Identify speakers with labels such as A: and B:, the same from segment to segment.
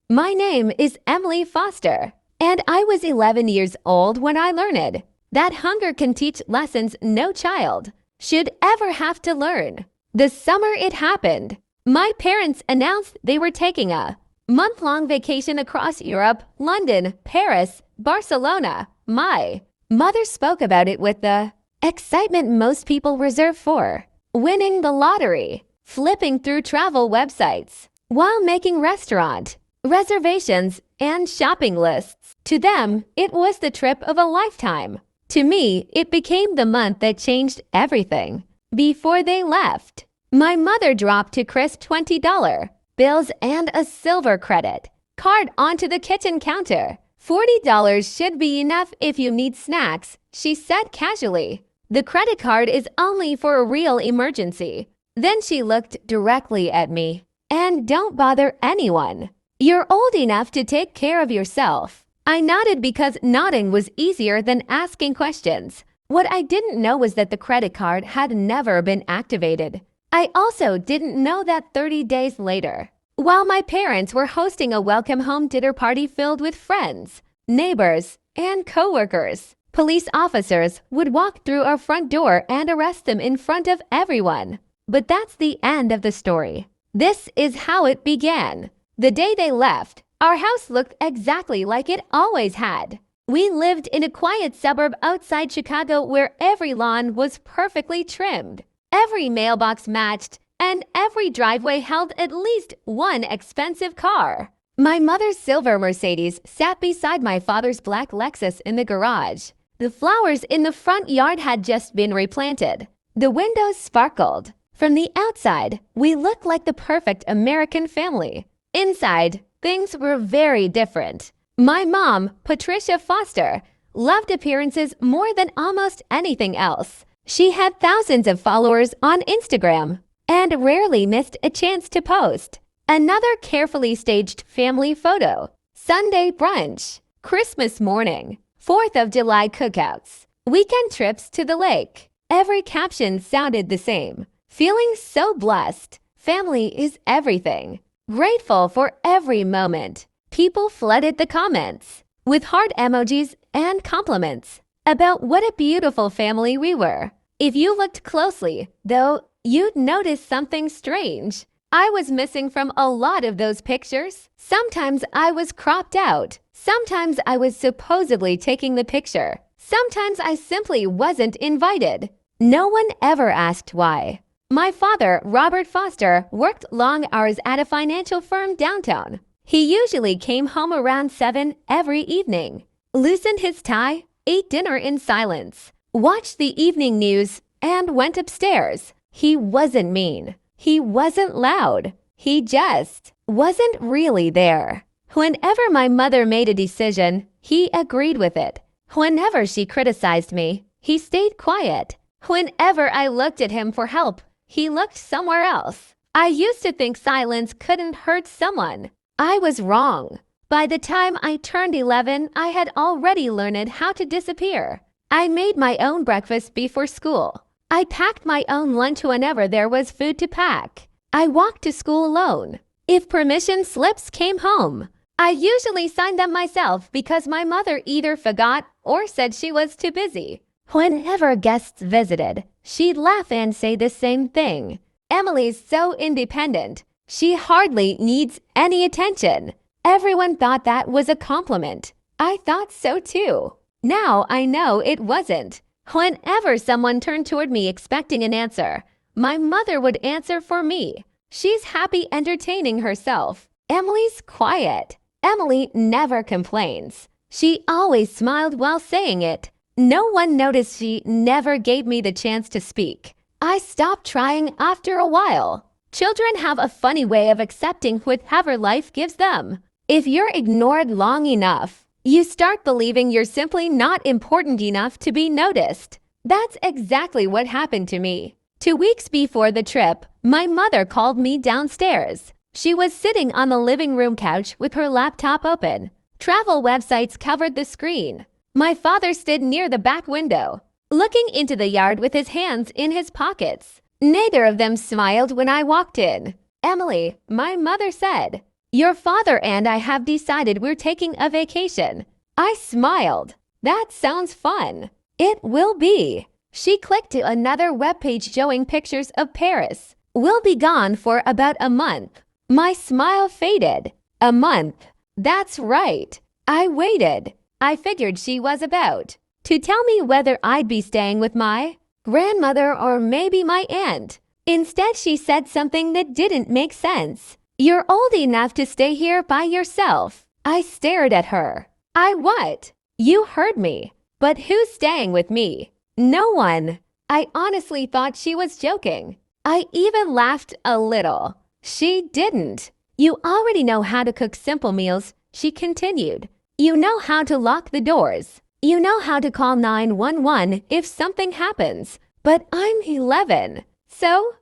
A: My name is Emily Foster, and I was 11 years old when I learned that hunger can teach lessons no child should ever have to learn. The summer it happened, my parents announced they were taking a month-long vacation across Europe, London, Paris, Barcelona. My mother spoke about it with the excitement most people reserve for winning the lottery, flipping through travel websites while making restaurant reservations and shopping lists. To them, it was the trip of a lifetime. To me, it became the month that changed everything. Before they left, my mother dropped to crisp $20 bills and a silver credit card onto the kitchen counter. $40 should be enough if you need snacks, she said casually. The credit card is only for a real emergency. Then she looked directly at me. And don't bother anyone. You're old enough to take care of yourself. I nodded because nodding was easier than asking questions. What I didn't know was that the credit card had never been activated. I also didn't know that 30 days later, while my parents were hosting a welcome home dinner party filled with friends, neighbors, and coworkers, police officers would walk through our front door and arrest them in front of everyone. But that's the end of the story. This is how it began. The day they left, our house looked exactly like it always had. We lived in a quiet suburb outside Chicago where every lawn was perfectly trimmed, every mailbox matched, and every driveway held at least one expensive car. My mother's silver Mercedes sat beside my father's black Lexus in the garage. The flowers in the front yard had just been replanted. The windows sparkled. From the outside, we looked like the perfect American family. Inside, things were very different. My mom, Patricia Foster, loved appearances more than almost anything else. She had thousands of followers on Instagram and rarely missed a chance to post. Another carefully staged family photo, Sunday brunch, Christmas morning, 4th of July cookouts, weekend trips to the lake. Every caption sounded the same. Feeling so blessed. Family is everything. Grateful for every moment. People flooded the comments with heart emojis and compliments about what a beautiful family we were. If you looked closely, though, you'd notice something strange. I was missing from a lot of those pictures. Sometimes I was cropped out. Sometimes I was supposedly taking the picture. Sometimes I simply wasn't invited. No one ever asked why. My father, Robert Foster, worked long hours at a financial firm downtown. He usually came home around 7 every evening, loosened his tie, ate dinner in silence, watched the evening news, and went upstairs. He wasn't mean. He wasn't loud. He just wasn't really there. Whenever my mother made a decision, he agreed with it. Whenever she criticized me, he stayed quiet. Whenever I looked at him for help, he looked somewhere else. I used to think silence couldn't hurt someone. I was wrong. By the time I turned 11, I had already learned how to disappear. I made my own breakfast before school. I packed my own lunch whenever there was food to pack. I walked to school alone. If permission slips came home, I usually signed them myself because my mother either forgot or said she was too busy. Whenever guests visited, she'd laugh and say the same thing. Emily's so independent. She hardly needs any attention. Everyone thought that was a compliment. I thought so too. Now I know it wasn't. Whenever someone turned toward me expecting an answer, my mother would answer for me. She's happy entertaining herself. Emily's quiet. Emily never complains. She always smiled while saying it. No one noticed she never gave me the chance to speak. I stopped trying after a while. Children have a funny way of accepting whatever life gives them. If you're ignored long enough, you start believing you're simply not important enough to be noticed. That's exactly what happened to me. 2 weeks before the trip, my mother called me downstairs. She was sitting on the living room couch with her laptop open. Travel websites covered the screen. My father stood near the back window, looking into the yard with his hands in his pockets. Neither of them smiled when I walked in. "Emily," my mother said, Your father and I have decided we're taking a vacation. I smiled. That sounds fun. It will be. She clicked to another webpage showing pictures of Paris. We'll be gone for about a month. My smile faded. A month. That's right. I waited. I figured she was about to tell me whether I'd be staying with my grandmother or maybe my aunt. Instead, she said something that didn't make sense. You're old enough to stay here by yourself. I stared at her. I what? You heard me. But who's staying with me? No one. I honestly thought she was joking. I even laughed a little. She didn't. You already know how to cook simple meals, she continued. You know how to lock the doors. You know how to call 911 if something happens. But I'm 11. So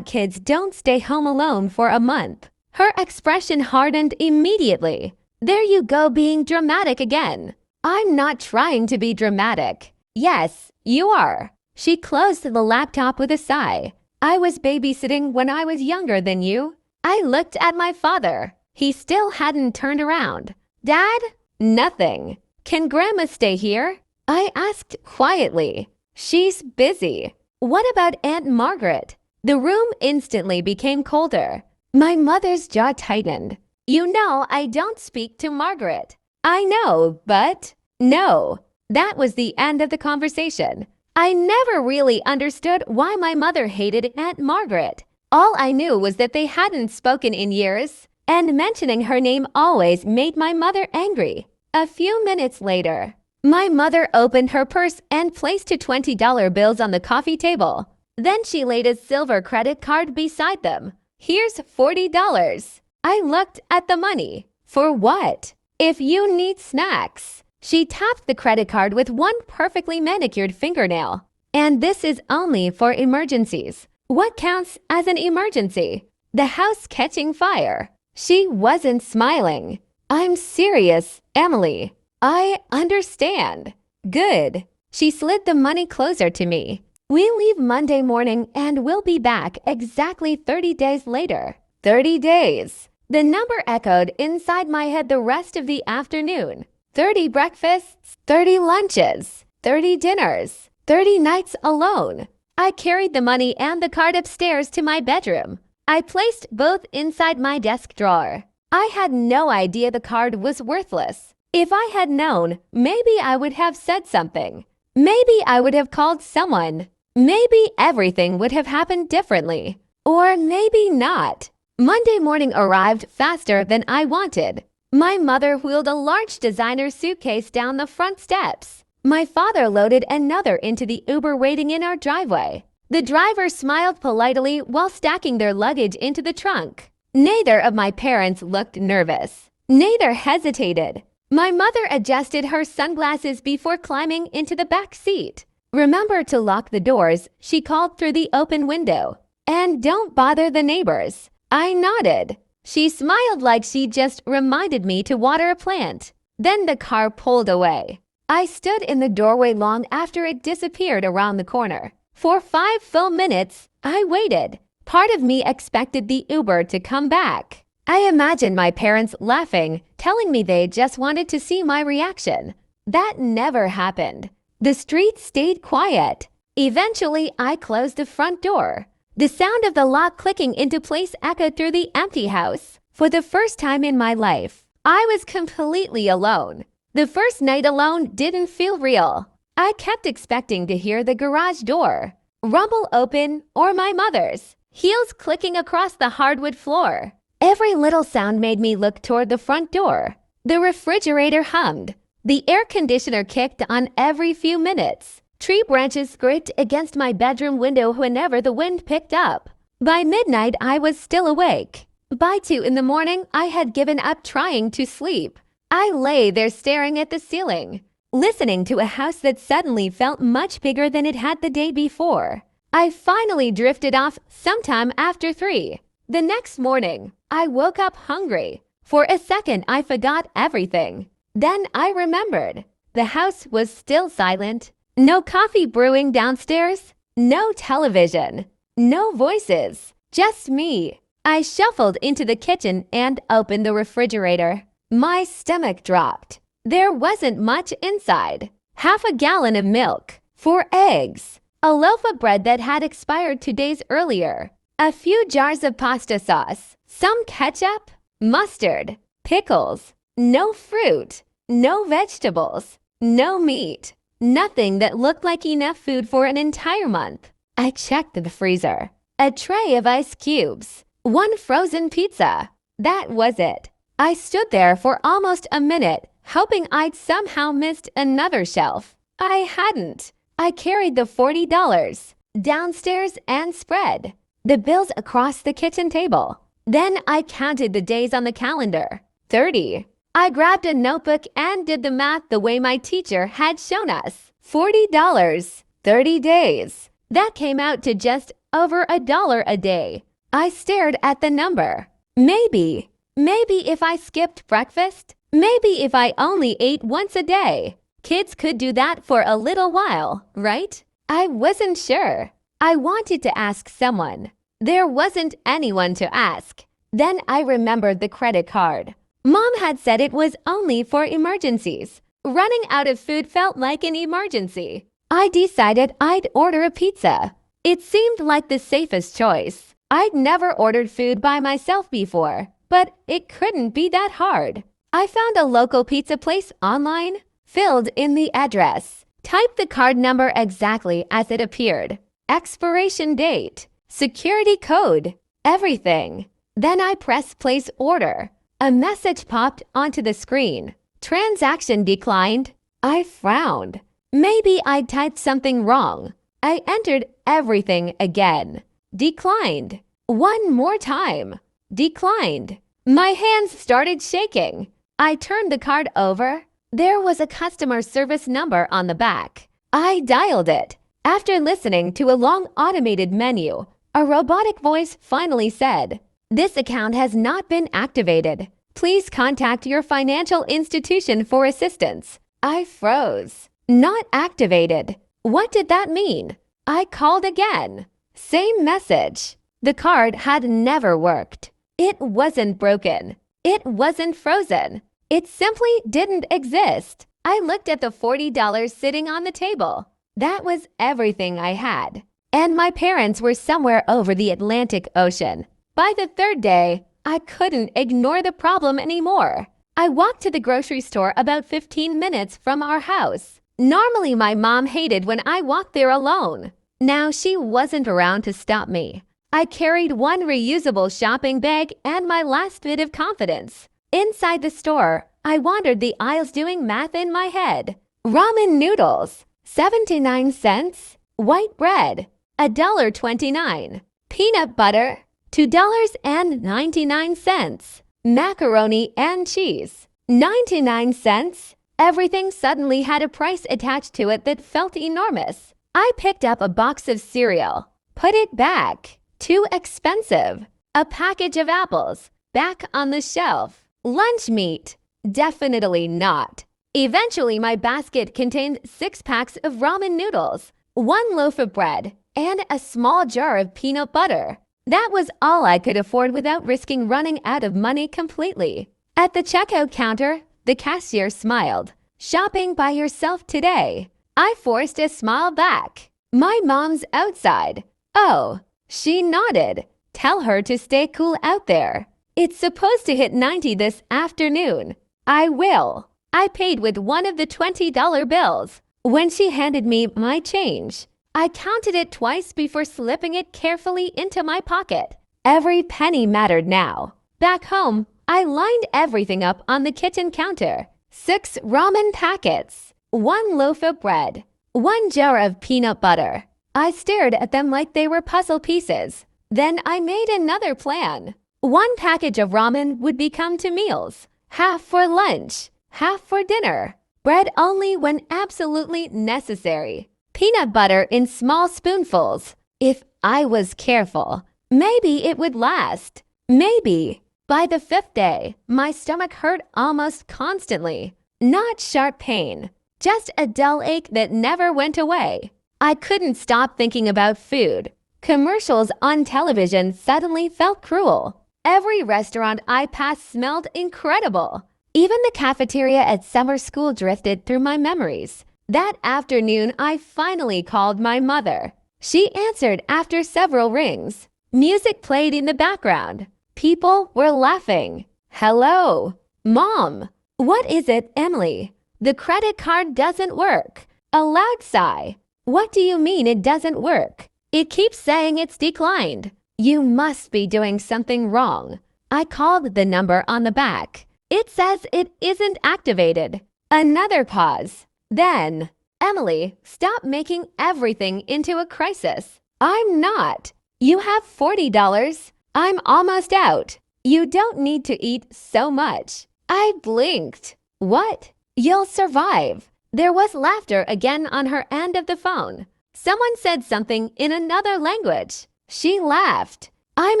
A: kids don't stay home alone for a month. Her expression hardened immediately. There you go being dramatic again. I'm not trying to be dramatic. Yes, you are. She closed the laptop with a sigh. I was babysitting when I was younger than you. I looked at my father. He still hadn't turned around. Dad? Nothing. Can Grandma stay here? I asked quietly. She's busy. What about Aunt Margaret? The room instantly became colder. My mother's jaw tightened. You know I don't speak to Margaret. I know, but no. That was the end of the conversation. I never really understood why my mother hated Aunt Margaret. All I knew was that they hadn't spoken in years, and mentioning her name always made my mother angry. A few minutes later, my mother opened her purse and placed two $20 bills on the coffee table. Then she laid a silver credit card beside them. Here's $40. I looked at the money. For what? If you need snacks. She tapped the credit card with one perfectly manicured fingernail. And this is only for emergencies. What counts as an emergency? The house catching fire. She wasn't smiling. I'm serious, Emily. I understand. Good. She slid the money closer to me. We leave Monday morning and we'll be back exactly 30 days later. 30 days. The number echoed inside my head the rest of the afternoon. 30 breakfasts, 30 lunches, 30 dinners, 30 nights alone. I carried the money and the card upstairs to my bedroom. I placed both inside my desk drawer. I had no idea the card was worthless. If I had known, maybe I would have said something. Maybe I would have called someone. Maybe everything would have happened differently. Or maybe not. Monday morning arrived faster than I wanted. My mother wheeled a large designer suitcase down the front steps. My father loaded another into the Uber waiting in our driveway. The driver smiled politely while stacking their luggage into the trunk. Neither of my parents looked nervous. Neither hesitated. My mother adjusted her sunglasses before climbing into the back seat. Remember to lock the doors, she called through the open window. And don't bother the neighbors. I nodded. She smiled like she just reminded me to water a plant. Then the car pulled away. I stood in the doorway long after it disappeared around the corner. For 5 full minutes, I waited. Part of me expected the Uber to come back. I imagined my parents laughing, telling me they just wanted to see my reaction. That never happened. The street stayed quiet. Eventually, I closed the front door. The sound of the lock clicking into place echoed through the empty house. For the first time in my life, I was completely alone. The first night alone didn't feel real. I kept expecting to hear the garage door rumble open or my mother's heels clicking across the hardwood floor. Every little sound made me look toward the front door. The refrigerator hummed. The air conditioner kicked on every few minutes. Tree branches scraped against my bedroom window whenever the wind picked up. By midnight, I was still awake. By 2 in the morning, I had given up trying to sleep. I lay there staring at the ceiling, listening to a house that suddenly felt much bigger than it had the day before. I finally drifted off sometime after 3. The next morning, I woke up hungry. For a second, I forgot everything. Then I remembered. The house was still silent. No coffee brewing downstairs. No television. No voices. Just me. I shuffled into the kitchen and opened the refrigerator. My stomach dropped. There wasn't much inside. Half a gallon of milk, 4 eggs, a loaf of bread that had expired 2 days earlier, a few jars of pasta sauce, some ketchup, mustard, pickles, no fruit, no vegetables, no meat, nothing that looked like enough food for an entire month. I checked the freezer. A tray of ice cubes, 1 frozen pizza. That was it. I stood there for almost a minute, hoping I'd somehow missed another shelf. I hadn't. I carried the $40 downstairs and spread the bills across the kitchen table. Then I counted the days on the calendar. 30. I grabbed a notebook and did the math the way my teacher had shown us. $40, 30 days. That came out to just over $1 a day. I stared at the number. Maybe if I skipped breakfast, maybe if I only ate once a day. Kids could do that for a little while, right? I wasn't sure. I wanted to ask someone. There wasn't anyone to ask. Then I remembered the credit card. Mom had said it was only for emergencies. Running out of food felt like an emergency. I decided I'd order a pizza. It seemed like the safest choice. I'd never ordered food by myself before, but it couldn't be that hard. I found a local pizza place online, filled in the address, typed the card number exactly as it appeared, expiration date, security code, everything. Then I pressed place order. A message popped onto the screen. Transaction declined. I frowned. Maybe I'd typed something wrong. I entered everything again. Declined. One more time. Declined. My hands started shaking. I turned the card over. There was a customer service number on the back. I dialed it. After listening to a long automated menu, a robotic voice finally said, "This account has not been activated. Please contact your financial institution for assistance." I froze. Not activated. What did that mean? I called again. Same message. The card had never worked. It wasn't broken. It wasn't frozen. It simply didn't exist. I looked at the $40 sitting on the table. That was everything I had. And my parents were somewhere over the Atlantic Ocean. By the 3rd day, I couldn't ignore the problem anymore. I walked to the grocery store about 15 minutes from our house. Normally, my mom hated when I walked there alone. Now she wasn't around to stop me. I carried 1 reusable shopping bag and my last bit of confidence. Inside the store, I wandered the aisles doing math in my head. Ramen noodles, 79 cents. White bread, $1.29. Peanut butter, $2.99. Macaroni and cheese, 99 cents. Everything suddenly had a price attached to it that felt enormous. I picked up a box of cereal, put it back. Too expensive. A package of apples, back on the shelf. Lunch meat, definitely not. Eventually, my basket contained 6 packs of ramen noodles, 1 loaf of bread, and a small jar of peanut butter. That was all I could afford without risking running out of money completely. At the checkout counter, the cashier smiled. "Shopping by yourself today?" I forced a smile back. "My mom's outside." "Oh." She nodded. "Tell her to stay cool out there. It's supposed to hit 90 this afternoon." "I will." I paid with one of the $20 bills. When she handed me my change, I counted it twice before slipping it carefully into my pocket. Every penny mattered now. Back home, I lined everything up on the kitchen counter. 6 ramen packets, 1 loaf of bread, 1 jar of peanut butter. I stared at them like they were puzzle pieces. Then I made another plan. 1 package of ramen would become 2 meals, half for lunch, half for dinner. Bread only when absolutely necessary. Peanut butter in small spoonfuls. If I was careful, maybe it would last. Maybe. By the 5th day, my stomach hurt almost constantly. Not sharp pain, just a dull ache that never went away. I couldn't stop thinking about food. Commercials on television suddenly felt cruel. Every restaurant I passed smelled incredible. Even the cafeteria at summer school drifted through my memories. That afternoon, I finally called my mother. She answered after several rings. Music played in the background. People were laughing. "Hello, Mom." "What is it, Emily?" "The credit card doesn't work." A loud sigh. "What do you mean it doesn't work?" "It keeps saying it's declined." "You must be doing something wrong." I called the number on the back. "It says it isn't activated." Another pause. Then, "Emily, stop making everything into a crisis." "I'm not." "You have $40. I'm almost out." "You don't need to eat so much." I blinked. "What?" "You'll survive." There was laughter again on her end of the phone. Someone said something in another language. She laughed. "I'm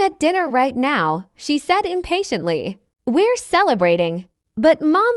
A: at dinner right now," she said impatiently. "We're celebrating." "But Mom ...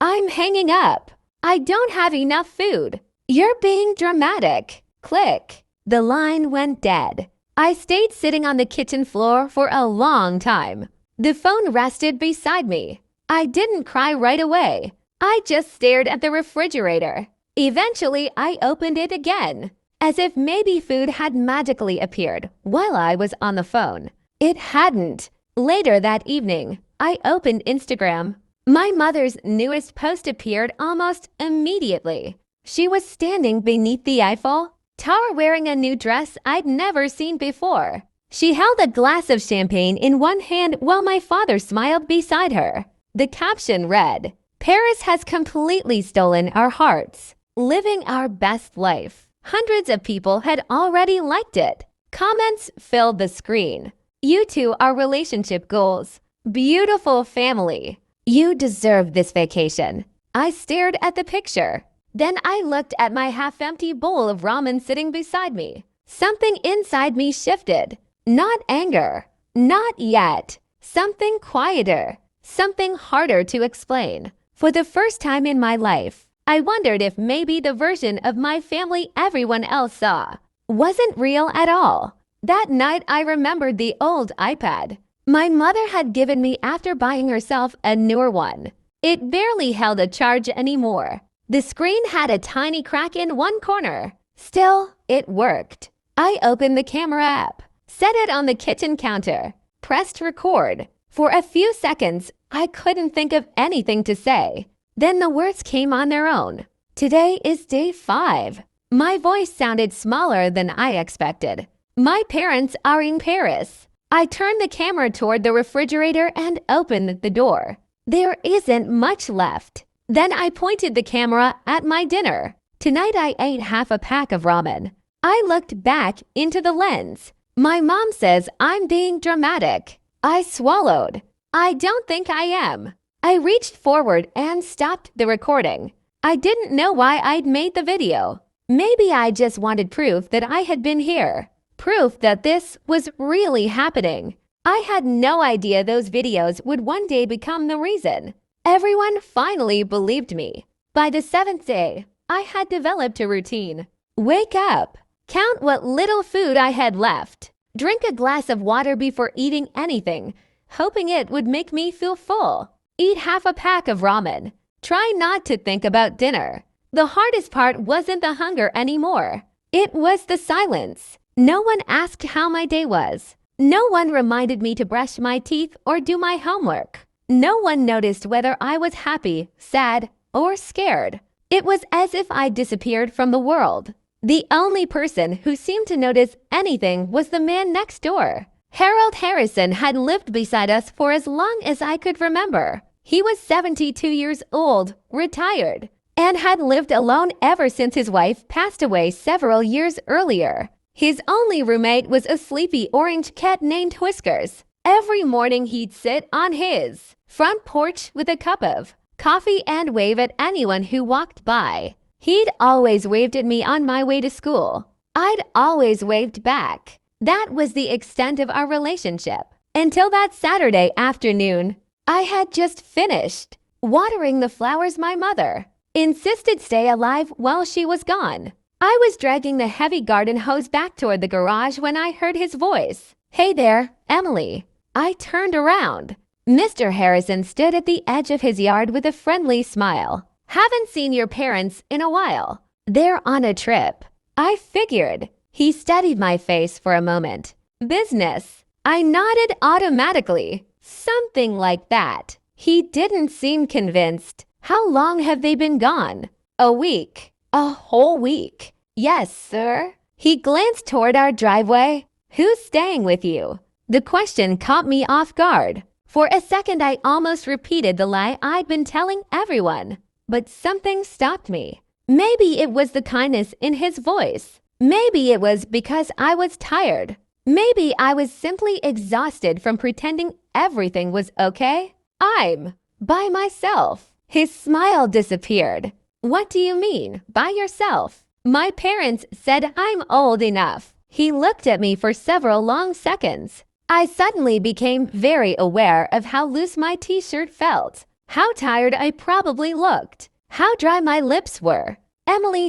A: I'm hanging up. I don't have enough food." "You're being dramatic." Click. The line went dead. I stayed sitting on the kitchen floor for a long time. The phone rested beside me. I didn't cry right away. I just stared at the refrigerator. Eventually, I opened it again, as if maybe food had magically appeared while I was on the phone. It hadn't. Later that evening, I opened Instagram. My mother's newest post appeared almost immediately. She was standing beneath the Eiffel Tower wearing a new dress I'd never seen before. She held a glass of champagne in one hand while my father smiled beside her. The caption read, "Paris has completely stolen our hearts. Living our best life." Hundreds of people had already liked it. Comments filled the screen. "You two are relationship goals. Beautiful family. You deserve this vacation." I stared at the picture. Then I looked at my half-empty bowl of ramen sitting beside me. Something inside me shifted. Not anger. Not yet. Something quieter. Something harder to explain. For the first time in my life, I wondered if maybe the version of my family everyone else saw wasn't real at all. That night, I remembered the old iPad my mother had given me after buying herself a newer one. It barely held a charge anymore. The screen had a tiny crack in one corner. Still, it worked. I opened the camera app, set it on the kitchen counter, pressed record. For a few seconds, I couldn't think of anything to say. Then the words came on their own. "Today is day 5. My voice sounded smaller than I expected. "My parents are in Paris." I turned the camera toward the refrigerator and opened the door. There isn't much left. Then I pointed the camera at my dinner. Tonight I ate half a pack of ramen. I looked back into the lens. My mom says I'm being dramatic. I swallowed. I don't think I am. I reached forward and stopped the recording. I didn't know why I'd made the video. Maybe I just wanted proof that I had been here. Proof that this was really happening. I had no idea those videos would one day become the reason. Everyone finally believed me. By the 7th day, I had developed a routine. Wake up. Count what little food I had left. Drink a glass of water before eating anything, hoping it would make me feel full. Eat half a pack of ramen. Try not to think about dinner. The hardest part wasn't the hunger anymore. It was the silence. No one asked how my day was. No one reminded me to brush my teeth or do my homework. No one noticed whether I was happy, sad, or scared. It was as if I disappeared from the world. The only person who seemed to notice anything was the man next door. Harold Harrison had lived beside us for as long as I could remember. He was 72 years old, retired, and had lived alone ever since his wife passed away several years earlier. His only roommate was a sleepy orange cat named Whiskers. Every morning he'd sit on his front porch with a cup of coffee and wave at anyone who walked by. He'd always waved at me on my way to school. I'd always waved back. That was the extent of our relationship. Until that Saturday afternoon, I had just finished watering the flowers my mother insisted stay alive while she was gone. I was dragging the heavy garden hose back toward the garage when I heard his voice. "Hey there, Emily." I turned around. Mr. Harrison stood at the edge of his yard with a friendly smile. "Haven't seen your parents in a while. They're on a trip." I figured. He studied my face for a moment. "Business." I nodded automatically. "Something like that." He didn't seem convinced. "How long have they been gone?" "A week." "A whole week?" "Yes, sir." He glanced toward our driveway. "Who's staying with you?" The question caught me off guard. For a second, I almost repeated the lie I'd been telling everyone. But something stopped me. Maybe it was the kindness in his voice. Maybe it was because I was tired. Maybe I was simply exhausted from pretending everything was okay. "I'm by myself." His smile disappeared. "What do you mean, by yourself?" "My parents said I'm old enough." He looked at me for several long seconds. I suddenly became very aware of how loose my t-shirt felt, how tired I probably looked, how dry my lips were. "Emily ...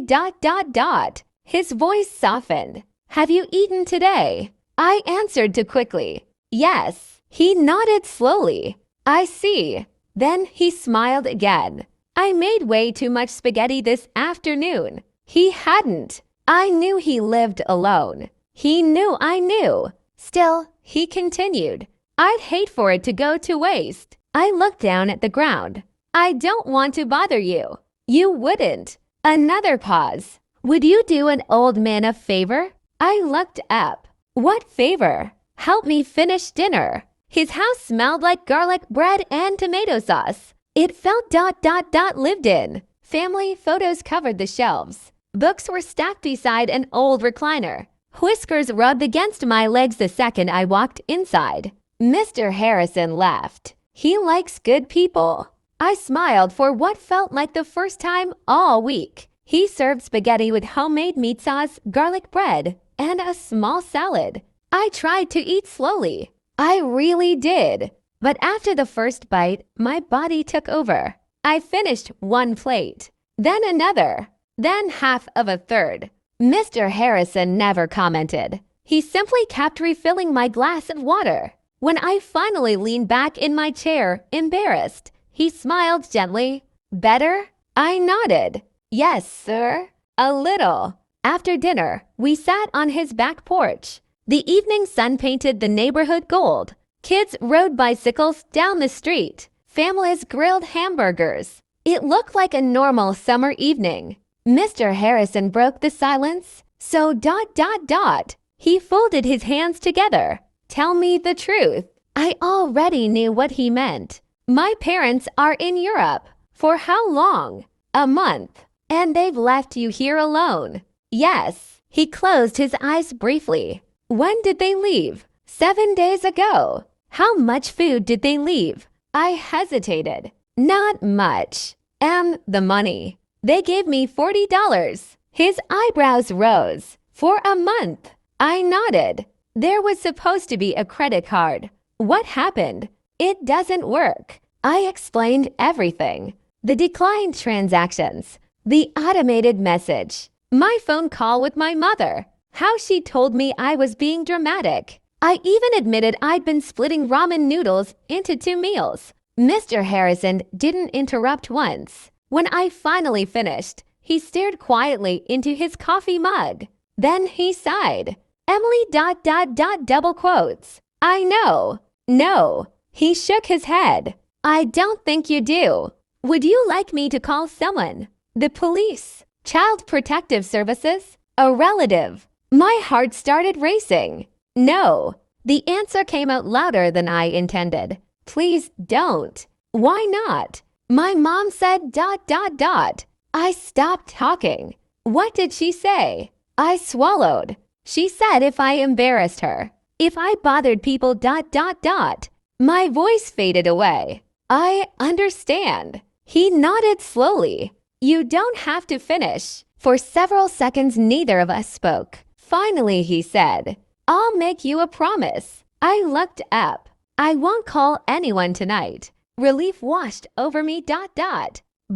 A: His voice softened. "Have you eaten today?" I answered too quickly. "Yes." He nodded slowly. "I see." Then he smiled again. "I made way too much spaghetti this afternoon." He hadn't. I knew he lived alone. He knew I knew. Still, he continued. "I'd hate for it to go to waste." I looked down at the ground. "I don't want to bother you." "You wouldn't." Another pause. "Would you do an old man a favor?" I looked up. "What favor?" "Help me finish dinner." His house smelled like garlic bread and tomato sauce. It felt ... lived in. Family photos covered the shelves. Books were stacked beside an old recliner. Whiskers rubbed against my legs the second I walked inside. Mr. Harrison laughed. "He likes good people." I smiled for what felt like the first time all week. He served spaghetti with homemade meat sauce, garlic bread, and a small salad. I tried to eat slowly. I really did. But after the first bite, my body took over. I finished one plate, then another, then half of a third. Mr. Harrison never commented. He simply kept refilling my glass of water. When I finally leaned back in my chair, embarrassed, he smiled gently. "Better?" I nodded. "Yes, sir." "A little." After dinner, we sat on his back porch. The evening sun painted the neighborhood gold. Kids rode bicycles down the street. Families grilled hamburgers. It looked like a normal summer evening. Mr. Harrison broke the silence. "So ... He folded his hands together. "Tell me the truth." I already knew what he meant. "My parents are in Europe." "For how long?" "A month." "And they've left you here alone?" "Yes." He closed his eyes briefly. "When did they leave?" 7 days ago." "How much food did they leave?" I hesitated. "Not much." "And the money?" "They gave me $40. His eyebrows rose. "For a month." I nodded. "There was supposed to be a credit card." "What happened?" "It doesn't work." I explained everything. The declined transactions. The automated message. My phone call with my mother. How she told me I was being dramatic. I even admitted I'd been splitting ramen noodles into 2 meals. Mr. Harrison didn't interrupt once. When I finally finished, he stared quietly into his coffee mug. Then he sighed. "Emily ... double quotes. I know." "No." He shook his head. "I don't think you do." "Would you like me to call someone?" "The police? Child Protective Services? A relative?" My heart started racing. "No." The answer came out louder than I intended. "Please don't." "Why not?" "My mom said ... I stopped talking. "What did she say?" I swallowed. "She said if I embarrassed her, if I bothered people ... My voice faded away. "I understand." He nodded slowly. "You don't have to finish." For several seconds, neither of us spoke. Finally, he said, "I'll make you a promise." I looked up. "I won't call anyone tonight." Relief washed over me ...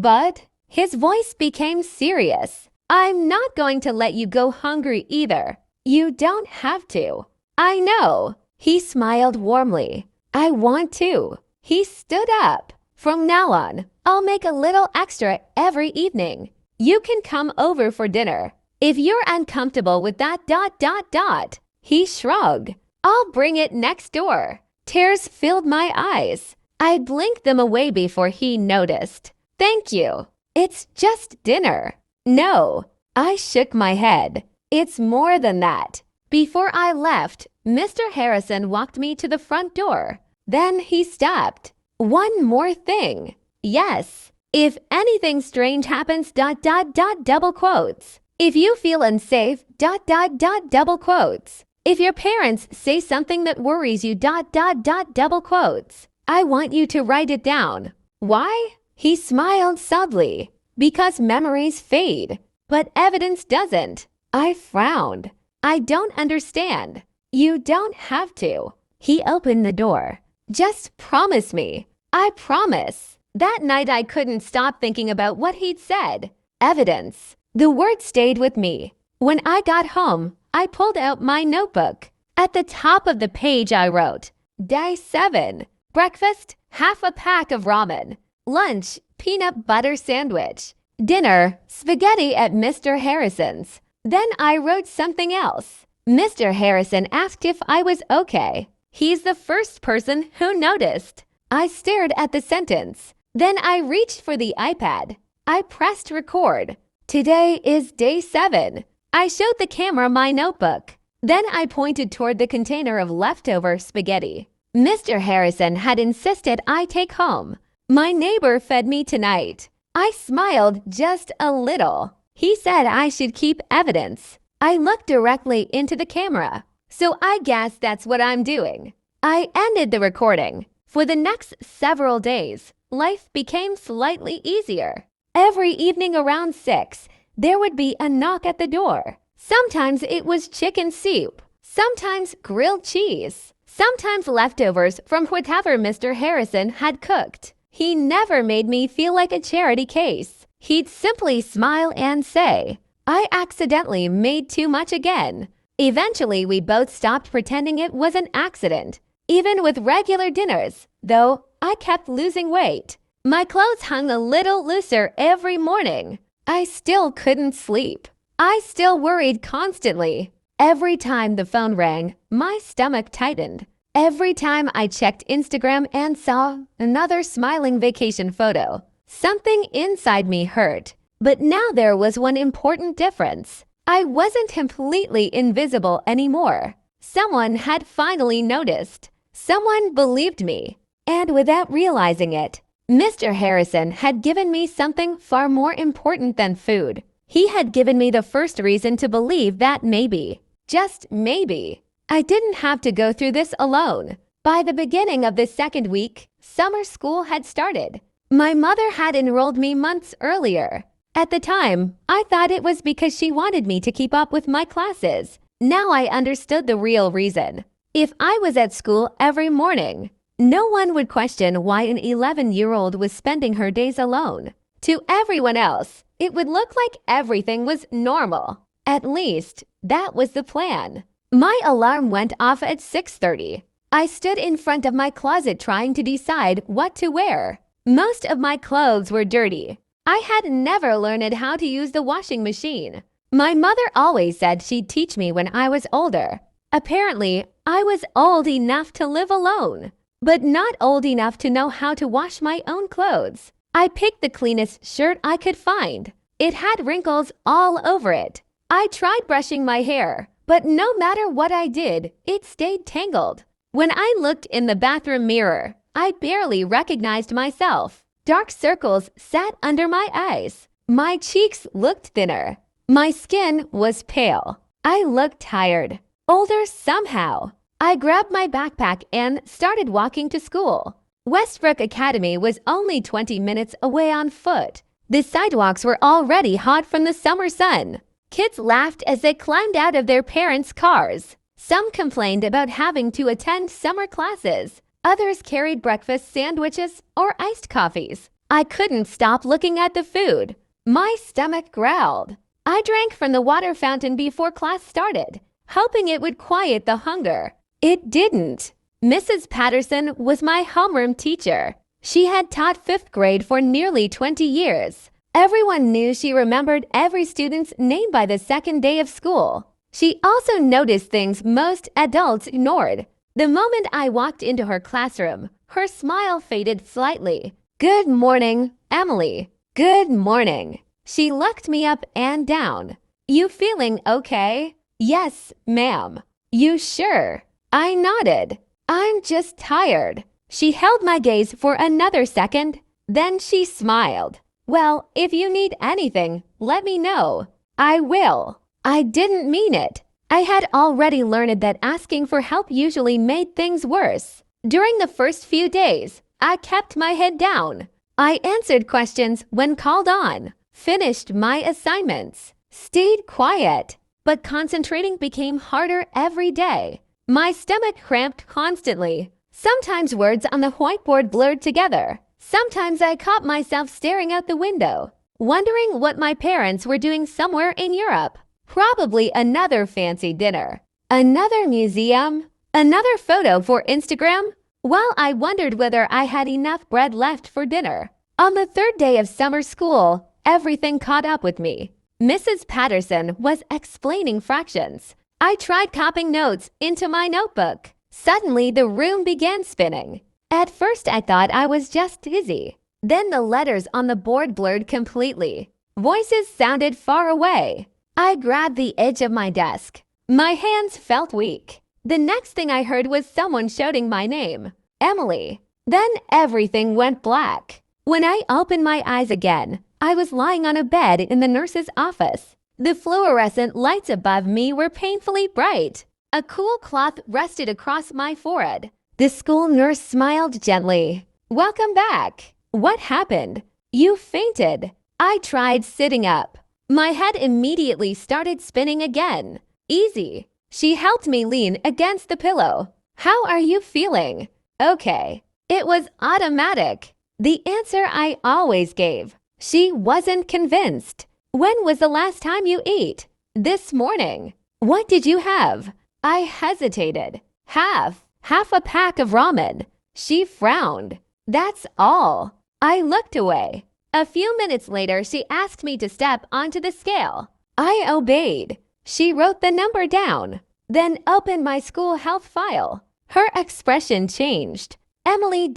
A: But his voice became serious. I'm not going to let you go hungry either. You don't have to. I know. He smiled warmly. I want to. He stood up. From now on, I'll make a little extra every evening. You can come over for dinner. If you're uncomfortable with that ... He shrugged. I'll bring it next door. Tears filled my eyes. I blinked them away before he noticed. Thank you. It's just dinner. No. I shook my head. It's more than that. Before I left, Mr. Harrison walked me to the front door. Then he stopped. One more thing. Yes. If anything strange happens ... double quotes. If you feel unsafe ... double quotes. If your parents say something that worries you ... double quotes. I want you to write it down. Why? He smiled sadly. Because memories fade, but evidence doesn't. I frowned. I don't understand. You don't have to. He opened the door. Just promise me. I promise. That night I couldn't stop thinking about what he'd said. Evidence. The word stayed with me. When I got home, I pulled out my notebook. At the top of the page I wrote, Day 7. Breakfast, half a pack of ramen. Lunch, peanut butter sandwich. Dinner, spaghetti at Mr. Harrison's. Then I wrote something else. Mr. Harrison asked if I was okay. He's the first person who noticed. I stared at the sentence. Then I reached for the iPad. I pressed record. Today is day 7. I showed the camera my notebook. Then I pointed toward the container of leftover spaghetti. Mr. Harrison had insisted I take home. My neighbor fed me tonight. I smiled just a little. He said I should keep evidence. I looked directly into the camera. So I guess that's what I'm doing. I ended the recording. For the next several days, life became slightly easier. Every evening around 6, there would be a knock at the door. Sometimes it was chicken soup. Sometimes grilled cheese. Sometimes leftovers from whatever Mr. Harrison had cooked. He never made me feel like a charity case. He'd simply smile and say, I accidentally made too much again. Eventually, we both stopped pretending it was an accident. Even with regular dinners, though, I kept losing weight. My clothes hung a little looser every morning. I still couldn't sleep. I still worried constantly. Every time the phone rang, my stomach tightened. Every time I checked Instagram and saw another smiling vacation photo, something inside me hurt. But now there was one important difference. I wasn't completely invisible anymore. Someone had finally noticed. Someone believed me. And without realizing it, Mr. Harrison had given me something far more important than food. He had given me the first reason to believe that maybe, just maybe, I didn't have to go through this alone. By the beginning of the second week, summer school had started. My mother had enrolled me months earlier. At the time, I thought it was because she wanted me to keep up with my classes. Now I understood the real reason. If I was at school every morning, no one would question why an 11-year-old was spending her days alone. To everyone else, it would look like everything was normal. At least, that was the plan. My alarm went off at 6:30. I stood in front of my closet trying to decide what to wear. Most of my clothes were dirty. I had never learned how to use the washing machine. My mother always said she'd teach me when I was older. Apparently, I was old enough to live alone, but not old enough to know how to wash my own clothes. I picked the cleanest shirt I could find. It had wrinkles all over it. I tried brushing my hair, but no matter what I did, it stayed tangled. When I looked in the bathroom mirror, I barely recognized myself. Dark circles sat under my eyes. My cheeks looked thinner. My skin was pale. I looked tired, older somehow. I grabbed my backpack and started walking to school. Westbrook Academy was only 20 minutes away on foot. The sidewalks were already hot from the summer sun. Kids laughed as they climbed out of their parents' cars. Some complained about having to attend summer classes. Others carried breakfast sandwiches or iced coffees. I couldn't stop looking at the food. My stomach growled. I drank from the water fountain before class started, hoping it would quiet the hunger. It didn't. Mrs. Patterson was my homeroom teacher. She had taught 5th grade for nearly 20 years. Everyone knew she remembered every student's name by the second day of school. She also noticed things most adults ignored. The moment I walked into her classroom, her smile faded slightly. "Good morning, Emily." "Good morning." She looked me up and down. "You feeling okay?" "Yes, ma'am." "You sure?" I nodded. "I'm just tired." She held my gaze for another second. Then she smiled. "Well, if you need anything, let me know." "I will." I didn't mean it. I had already learned that asking for help usually made things worse. During the first few days, I kept my head down. I answered questions when called on, finished my assignments, stayed quiet, but concentrating became harder every day. My stomach cramped constantly. Sometimes words on the whiteboard blurred together. Sometimes I caught myself staring out the window, wondering what my parents were doing somewhere in Europe. Probably another fancy dinner, another museum, another photo for Instagram. While I wondered whether I had enough bread left for dinner. On the 3rd day of summer school, everything caught up with me. Mrs. Patterson was explaining fractions. I tried copying notes into my notebook. Suddenly, the room began spinning. At first, I thought I was just dizzy. Then the letters on the board blurred completely. Voices sounded far away. I grabbed the edge of my desk. My hands felt weak. The next thing I heard was someone shouting my name, "Emily." Then everything went black. When I opened my eyes again, I was lying on a bed in the nurse's office. The fluorescent lights above me were painfully bright. A cool cloth rested across my forehead. The school nurse smiled gently. "Welcome back." "What happened?" "You fainted." I tried sitting up. My head immediately started spinning again. "Easy." She helped me lean against the pillow. "How are you feeling?" "Okay." It was automatic. The answer I always gave. She wasn't convinced. "When was the last time you ate?" "This morning." "What did you have?" I hesitated. Half a pack of ramen." She frowned. "That's all." I looked away. A few minutes later, she asked me to step onto the scale. I obeyed. She wrote the number down, then opened my school health file. Her expression changed. "Emily ...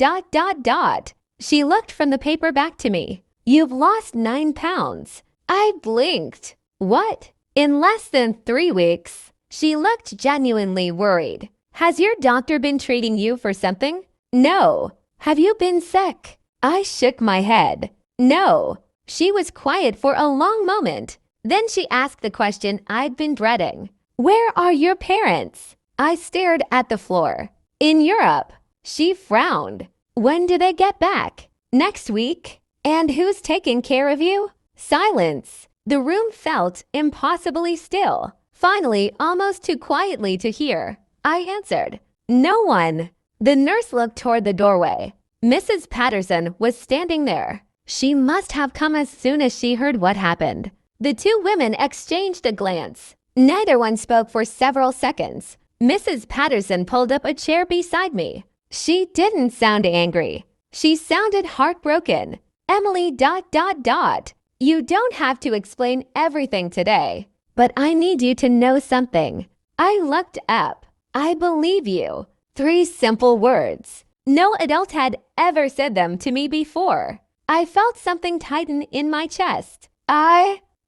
A: She looked from the paper back to me. "You've lost 9 pounds." I blinked. "What?" "In less than 3 weeks." She looked genuinely worried. "Has your doctor been treating you for something?" "No." "Have you been sick?" I shook my head. "No." She was quiet for a long moment. Then she asked the question I'd been dreading. "Where are your parents?" I stared at the floor. "In Europe." She frowned. "When do they get back?" "Next week." "And who's taking care of you?" Silence. The room felt impossibly still. Finally, almost too quietly to hear, I answered, "No one." The nurse looked toward the doorway. Mrs. Patterson was standing there. She must have come as soon as she heard what happened. The 2 women exchanged a glance. Neither one spoke for several seconds. Mrs. Patterson pulled up a chair beside me. She didn't sound angry. She sounded heartbroken. "Emily ... You don't have to explain everything today, but I need you to know something." I looked up. "I believe you." 3 simple words. No adult had ever said them to me before. I felt something tighten in my chest.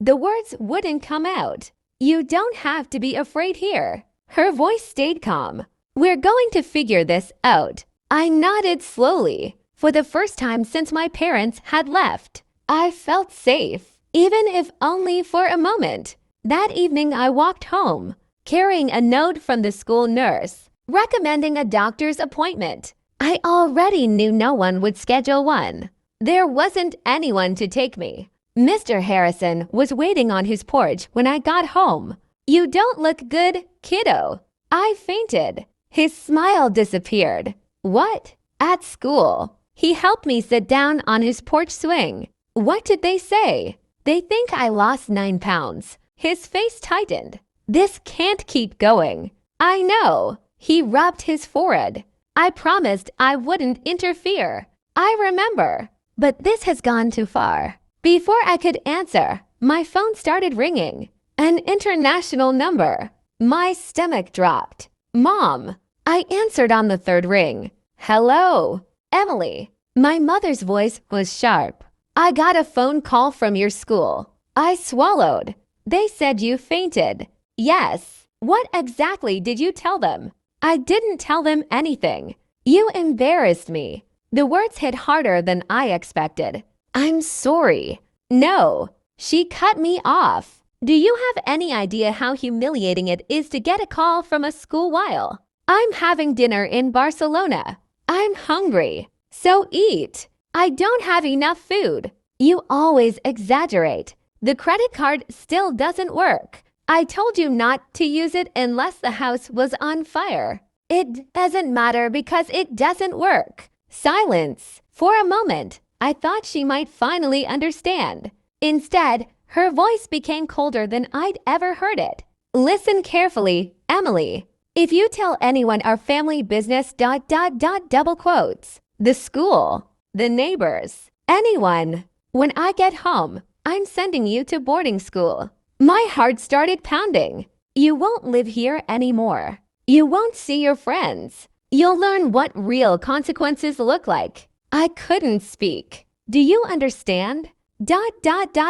A: The words wouldn't come out. "You don't have to be afraid here." Her voice stayed calm. "We're going to figure this out." I nodded slowly. For the first time since my parents had left, I felt safe, even if only for a moment. That evening I walked home, carrying a note from the school nurse, recommending a doctor's appointment. I already knew no one would schedule one. There wasn't anyone to take me. Mr. Harrison was waiting on his porch when I got home. "You don't look good, kiddo." I fainted. His smile disappeared. "What?" "At school." He helped me sit down on his porch swing. "What did they say?" They think I lost 9 pounds. His face tightened. This can't keep going. I know. He rubbed his forehead. I promised I wouldn't interfere. I remember. But this has gone too far. Before I could answer, my phone started ringing. An international number. My stomach dropped. Mom. I answered on the third ring. Hello. Emily. My mother's voice was sharp. I got a phone call from your school. I swallowed. They said you fainted. Yes. What exactly did you tell them? I didn't tell them anything. You embarrassed me. The words hit harder than I expected. I'm sorry. No. She cut me off. Do you have any idea how humiliating it is to get a call from a school while I'm having dinner in Barcelona? I'm hungry. So eat. I don't have enough food. You always exaggerate. The credit card still doesn't work. I told you not to use it unless the house was on fire. It doesn't matter because it doesn't work. Silence. For a moment, I thought she might finally understand. Instead, her voice became colder than I'd ever heard it. Listen carefully, Emily. If you tell anyone our family business ... double quotes, the school, the neighbors, anyone, when I get home, I'm sending you to boarding school. My heart started pounding. You won't live here anymore. You won't see your friends. You'll learn what real consequences look like. I couldn't speak. Do you understand? ...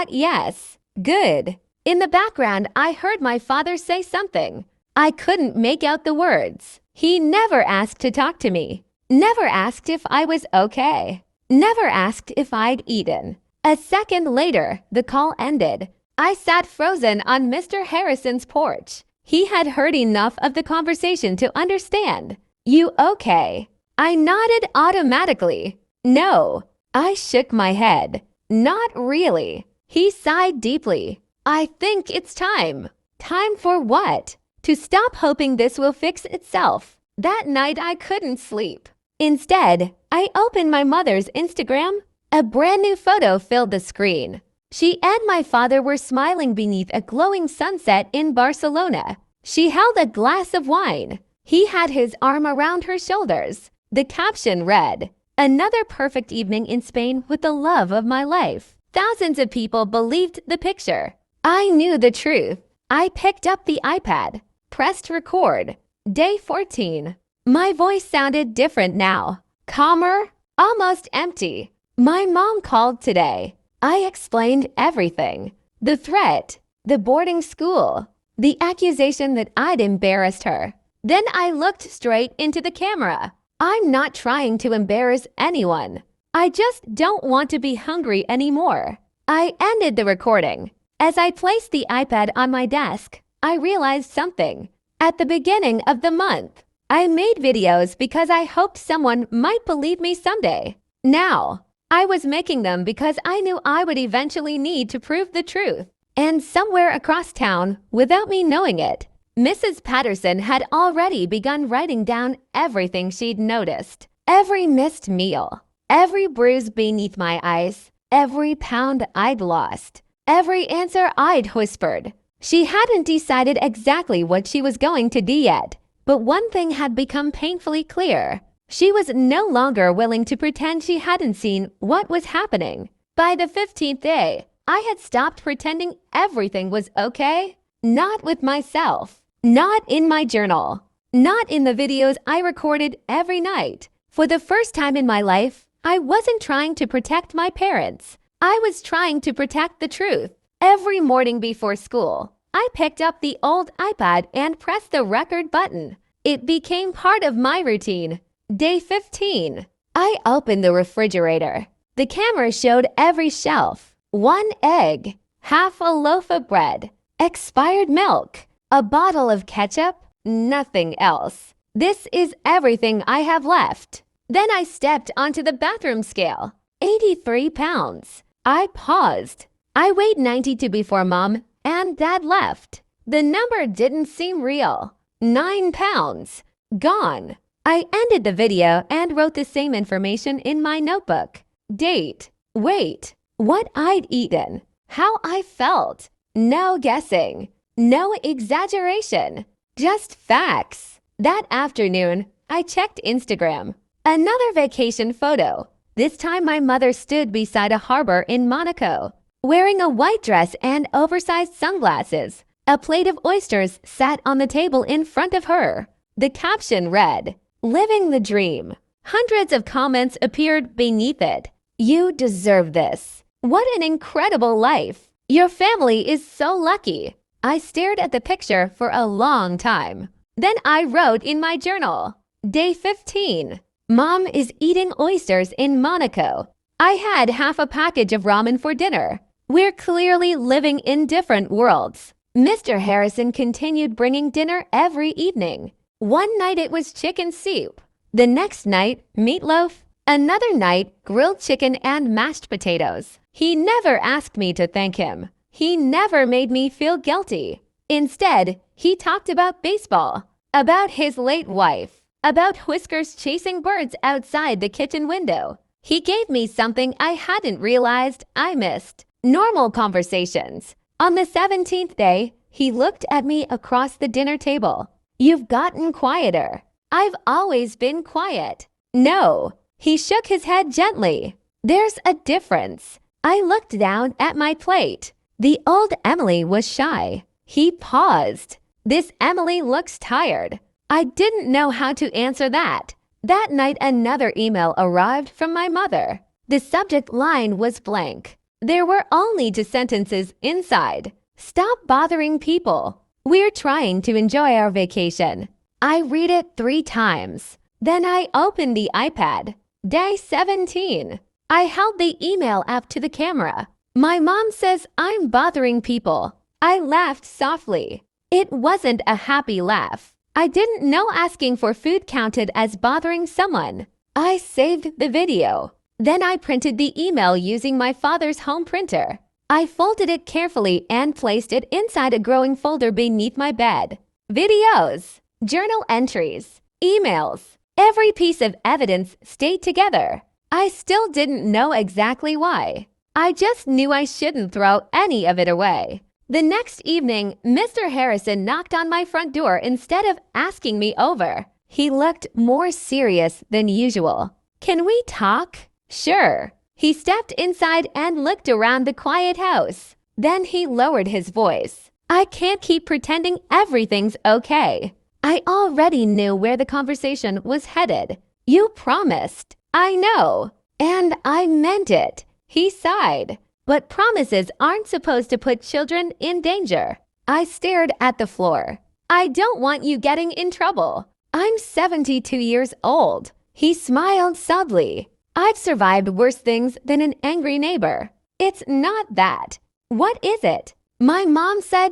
A: Yes. Good. In the background, I heard my father say something. I couldn't make out the words. He never asked to talk to me. Never asked if I was okay. Never asked if I'd eaten. A second later, the call ended. I sat frozen on Mr. Harrison's porch. He had heard enough of the conversation to understand. You okay? I nodded automatically. No. I shook my head. Not really. He sighed deeply. I think it's time. Time for what? To stop hoping this will fix itself. That night I couldn't sleep. Instead, I opened my mother's Instagram. A brand new photo filled the screen. She and my father were smiling beneath a glowing sunset in Barcelona. She held a glass of wine. He had his arm around her shoulders. The caption read, "Another perfect evening in Spain with the love of my life." Thousands of people believed the picture. I knew the truth. I picked up the iPad, pressed record. Day 14. My voice sounded different now. Calmer, almost empty. My mom called today. I explained everything. The threat, the boarding school, the accusation that I'd embarrassed her. Then I looked straight into the camera. I'm not trying to embarrass anyone. I just don't want to be hungry anymore. I ended the recording. As I placed the iPad on my desk, I realized something. At the beginning of the month, I made videos because I hoped someone might believe me someday. Now, I was making them because I knew I would eventually need to prove the truth. And somewhere across town, without me knowing it, Mrs. Patterson had already begun writing down everything she'd noticed. Every missed meal, every bruise beneath my eyes, every pound I'd lost, every answer I'd whispered. She hadn't decided exactly what she was going to do yet, but one thing had become painfully clear. She was no longer willing to pretend she hadn't seen what was happening. By the 15th day, I had stopped pretending everything was okay. Not with myself. Not in my journal. Not in the videos I recorded every night. For the first time in my life, I wasn't trying to protect my parents. I was trying to protect the truth. Every morning before school, I picked up the old iPad and pressed the record button. It became part of my routine. Day 15. I opened the refrigerator. The camera showed every shelf. 1 egg, half a loaf of bread, expired milk, a bottle of ketchup, nothing else. This is everything I have left. Then I stepped onto the bathroom scale. 83 pounds. I paused. I weighed 92 before Mom and Dad left. The number didn't seem real. 9 pounds. Gone. I ended the video and wrote the same information in my notebook. Date, weight, what I'd eaten, how I felt. No guessing, no exaggeration, just facts. That afternoon, I checked Instagram. Another vacation photo. This time my mother stood beside a harbor in Monaco, wearing a white dress and oversized sunglasses. A plate of oysters sat on the table in front of her. The caption read, "Living the dream." Hundreds of comments appeared beneath it. "You deserve this. What an incredible life. Your family is so lucky." I stared at the picture for a long time. Then I wrote in my journal, Day 15. Mom is eating oysters in Monaco. I had half a package of ramen for dinner. We're clearly living in different worlds. Mr. Harrison continued bringing dinner every evening. One night it was chicken soup. The next night, meatloaf. Another night, grilled chicken and mashed potatoes. He never asked me to thank him. He never made me feel guilty. Instead, he talked about baseball, about his late wife, about Whiskers chasing birds outside the kitchen window. He gave me something I hadn't realized I missed. Normal conversations. On the 17th day, he looked at me across the dinner table. "You've gotten quieter." "I've always been quiet." "No." He shook his head gently. "There's a difference." I looked down at my plate. The old Emily was shy. He paused. "This Emily looks tired." I didn't know how to answer that. That night, another email arrived from my mother. The subject line was blank. There were only 2 sentences inside. "Stop bothering people. We're trying to enjoy our vacation." I read it 3 times. Then I opened the iPad. Day 17. I held the email app to the camera. My mom says I'm bothering people. I laughed softly. It wasn't a happy laugh. I didn't know asking for food counted as bothering someone. I saved the video. Then I printed the email using my father's home printer. I folded it carefully and placed it inside a growing folder beneath my bed. Videos, journal entries, emails, every piece of evidence stayed together. I still didn't know exactly why. I just knew I shouldn't throw any of it away. The next evening, Mr. Harrison knocked on my front door instead of asking me over. He looked more serious than usual. "Can we talk?" "Sure." He stepped inside and looked around the quiet house. Then he lowered his voice. "I can't keep pretending everything's okay." I already knew where the conversation was headed. "You promised." "I know. And I meant it." He sighed. "But promises aren't supposed to put children in danger." I stared at the floor. "I don't want you getting in trouble. I'm 72 years old." He smiled sadly. "I've survived worse things than an angry neighbor." "It's not that." "What is it?" "My mom said ...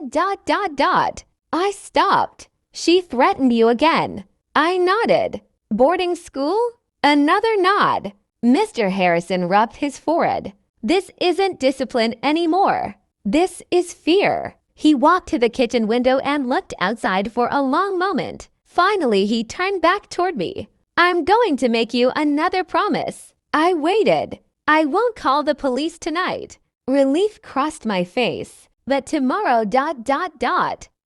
A: I stopped." "She threatened you again." I nodded. "Boarding school?" Another nod. Mr. Harrison rubbed his forehead. "This isn't discipline anymore. This is fear." He walked to the kitchen window and looked outside for a long moment. Finally, he turned back toward me. "I'm going to make you another promise." I waited. "I won't call the police tonight." Relief crossed my face. "But tomorrow ...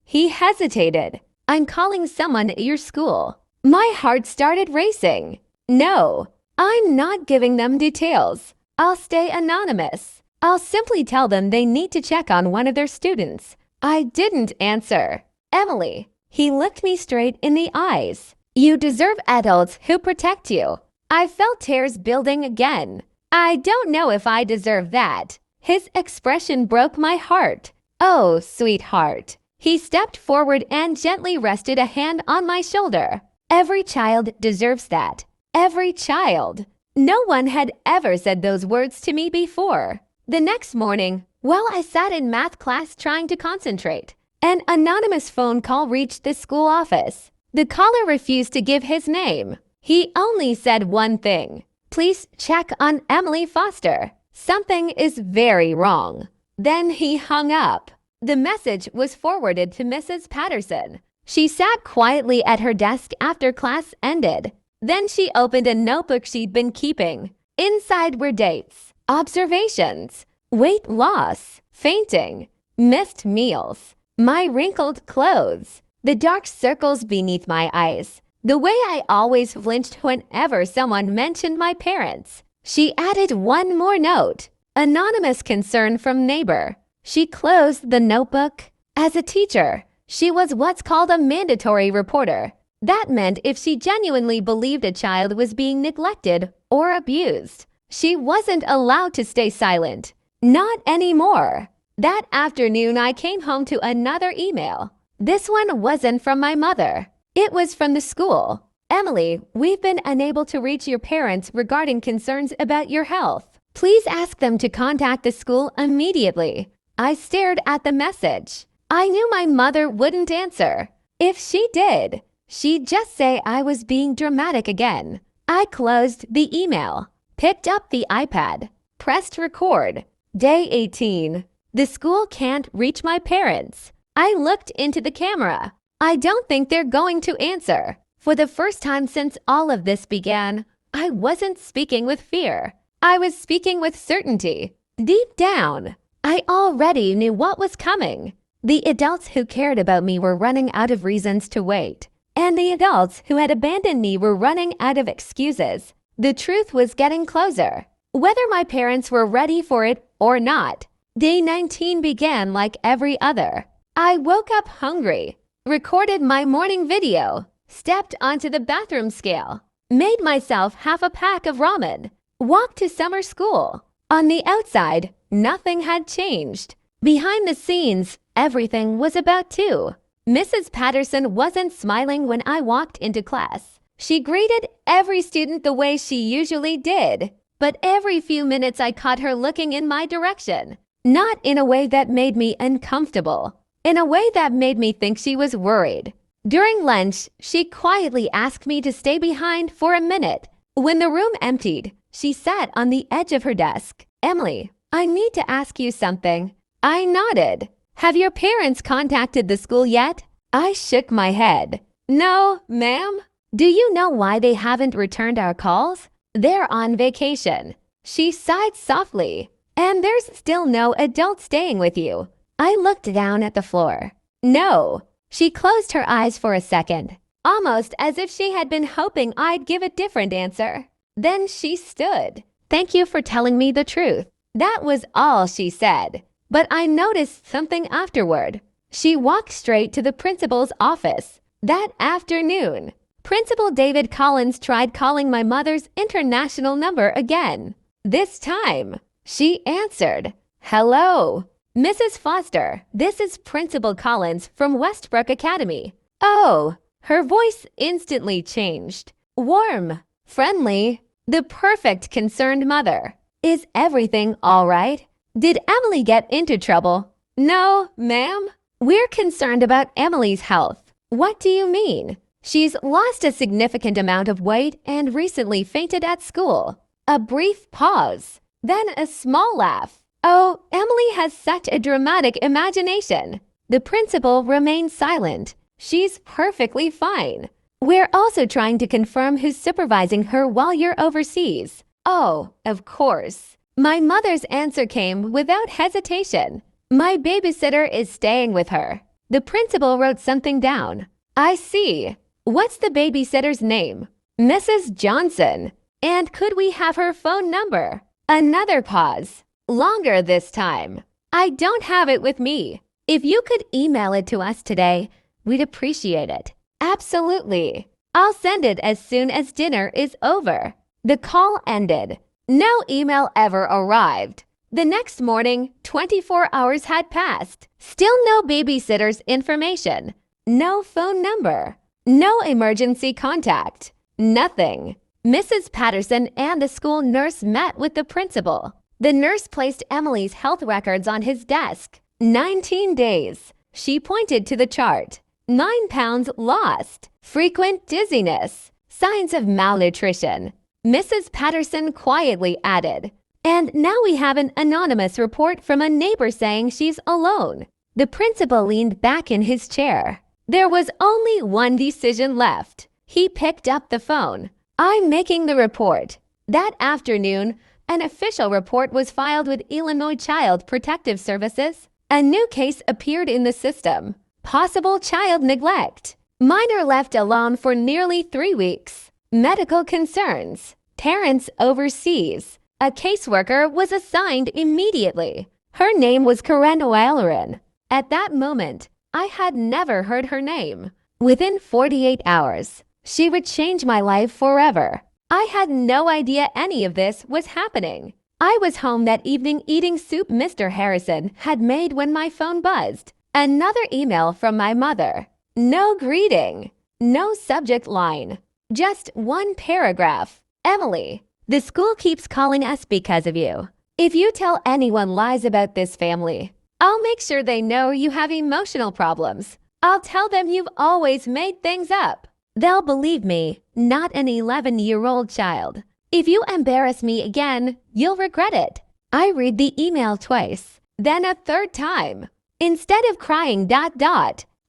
A: He hesitated. "I'm calling someone at your school." My heart started racing. "No, I'm not giving them details. I'll stay anonymous. I'll simply tell them they need to check on one of their students." I didn't answer. "Emily." He looked me straight in the eyes. "You deserve adults who protect you." I felt tears building again. "I don't know if I deserve that." His expression broke my heart. "Oh, sweetheart." He stepped forward and gently rested a hand on my shoulder. "Every child deserves that. Every child." No one had ever said those words to me before. The next morning, while I sat in math class trying to concentrate, an anonymous phone call reached the school office. The caller refused to give his name. He only said one thing: "Please check on Emily Foster. Something is very wrong." Then he hung up. The message was forwarded to Mrs. Patterson. She sat quietly at her desk after class ended. Then she opened a notebook she'd been keeping. Inside were dates, observations, weight loss, fainting, missed meals, my wrinkled clothes, the dark circles beneath my eyes, the way I always flinched whenever someone mentioned my parents. She added one more note. Anonymous concern from neighbor. She closed the notebook. As a teacher, she was what's called a mandatory reporter. That meant if she genuinely believed a child was being neglected or abused, she wasn't allowed to stay silent. Not anymore. That afternoon, I came home to another email. This one wasn't from my mother. It was from the school. Emily, we've been unable to reach your parents regarding concerns about your health. Please ask them to contact the school immediately. I stared at the message. I knew my mother wouldn't answer. If she did, she'd just say I was being dramatic again. I closed the email, picked up the iPad, pressed record. Day 18. The school can't reach my parents. I looked into the camera. I don't think they're going to answer. For the first time since all of this began, I wasn't speaking with fear. I was speaking with certainty. Deep down, I already knew what was coming. The adults who cared about me were running out of reasons to wait, and the adults who had abandoned me were running out of excuses. The truth was getting closer. Whether my parents were ready for it or not, day 19 began like every other. I woke up hungry, recorded my morning video, stepped onto the bathroom scale, made myself half a pack of ramen, walked to summer school. On the outside, nothing had changed. Behind the scenes, everything was about to. Mrs. Patterson wasn't smiling when I walked into class. She greeted every student the way she usually did, but every few minutes I caught her looking in my direction. Not in a way that made me uncomfortable, in a way that made me think she was worried. During lunch, she quietly asked me to stay behind for a minute. When the room emptied, she sat on the edge of her desk. Emily, I need to ask you something. I nodded. Have your parents contacted the school yet? I shook my head. No, ma'am. Do you know why they haven't returned our calls? They're on vacation. She sighed softly. And there's still no adult staying with you. I looked down at the floor. No. She closed her eyes for a second, almost as if she had been hoping I'd give a different answer. Then she stood. Thank you for telling me the truth. That was all she said. But I noticed something afterward. She walked straight to the principal's office. That afternoon, Principal David Collins tried calling my mother's international number again. This time, she answered. Hello, Mrs. Foster, this is Principal Collins from Westbrook Academy. Oh, her voice instantly changed. Warm, friendly, the perfect concerned mother. Is everything all right? Did Emily get into trouble? No, ma'am. We're concerned about Emily's health. What do you mean? She's lost a significant amount of weight and recently fainted at school. A brief pause, then a small laugh. Oh, Emily has such a dramatic imagination. The principal remained silent. She's perfectly fine. We're also trying to confirm who's supervising her while you're overseas. Oh, of course. My mother's answer came without hesitation. My babysitter is staying with her. The principal wrote something down. I see. What's the babysitter's name? Mrs. Johnson. And could we have her phone number? Another pause. Longer this time. I don't have it with me. If you could email it to us today, we'd appreciate it. Absolutely. I'll send it as soon as dinner is over. The call ended. No email ever arrived. The next morning, 24 hours had passed. Still no babysitter's information. No phone number. No emergency contact. Nothing. Mrs. Patterson and the school nurse met with the principal. The nurse placed Emily's health records on his desk. 19 days. She pointed to the chart. 9 pounds lost. Frequent dizziness. Signs of malnutrition. Mrs. Patterson quietly added, and now we have an anonymous report from a neighbor saying she's alone. The principal leaned back in his chair. There was only one decision left. He picked up the phone. I'm making the report. That afternoon, An official report was filed with Illinois Child Protective Services. A new case appeared in the system. Possible child neglect. Minor left alone for nearly 3 weeks. Medical concerns. Parents overseas. A caseworker was assigned immediately. Her name was Karen O'Halloran. At that moment, I had never heard her name. Within 48 hours, she would change my life forever. I had no idea any of this was happening. I was home that evening eating soup Mr. Harrison had made when my phone buzzed. Another email from my mother. No greeting. No subject line. Just one paragraph. Emily, the school keeps calling us because of you. If you tell anyone lies about this family, I'll make sure they know you have emotional problems. I'll tell them you've always made things up. They'll believe me, not an 11-year-old child. If you embarrass me again, you'll regret it. I read the email twice, then a third time. Instead of crying ...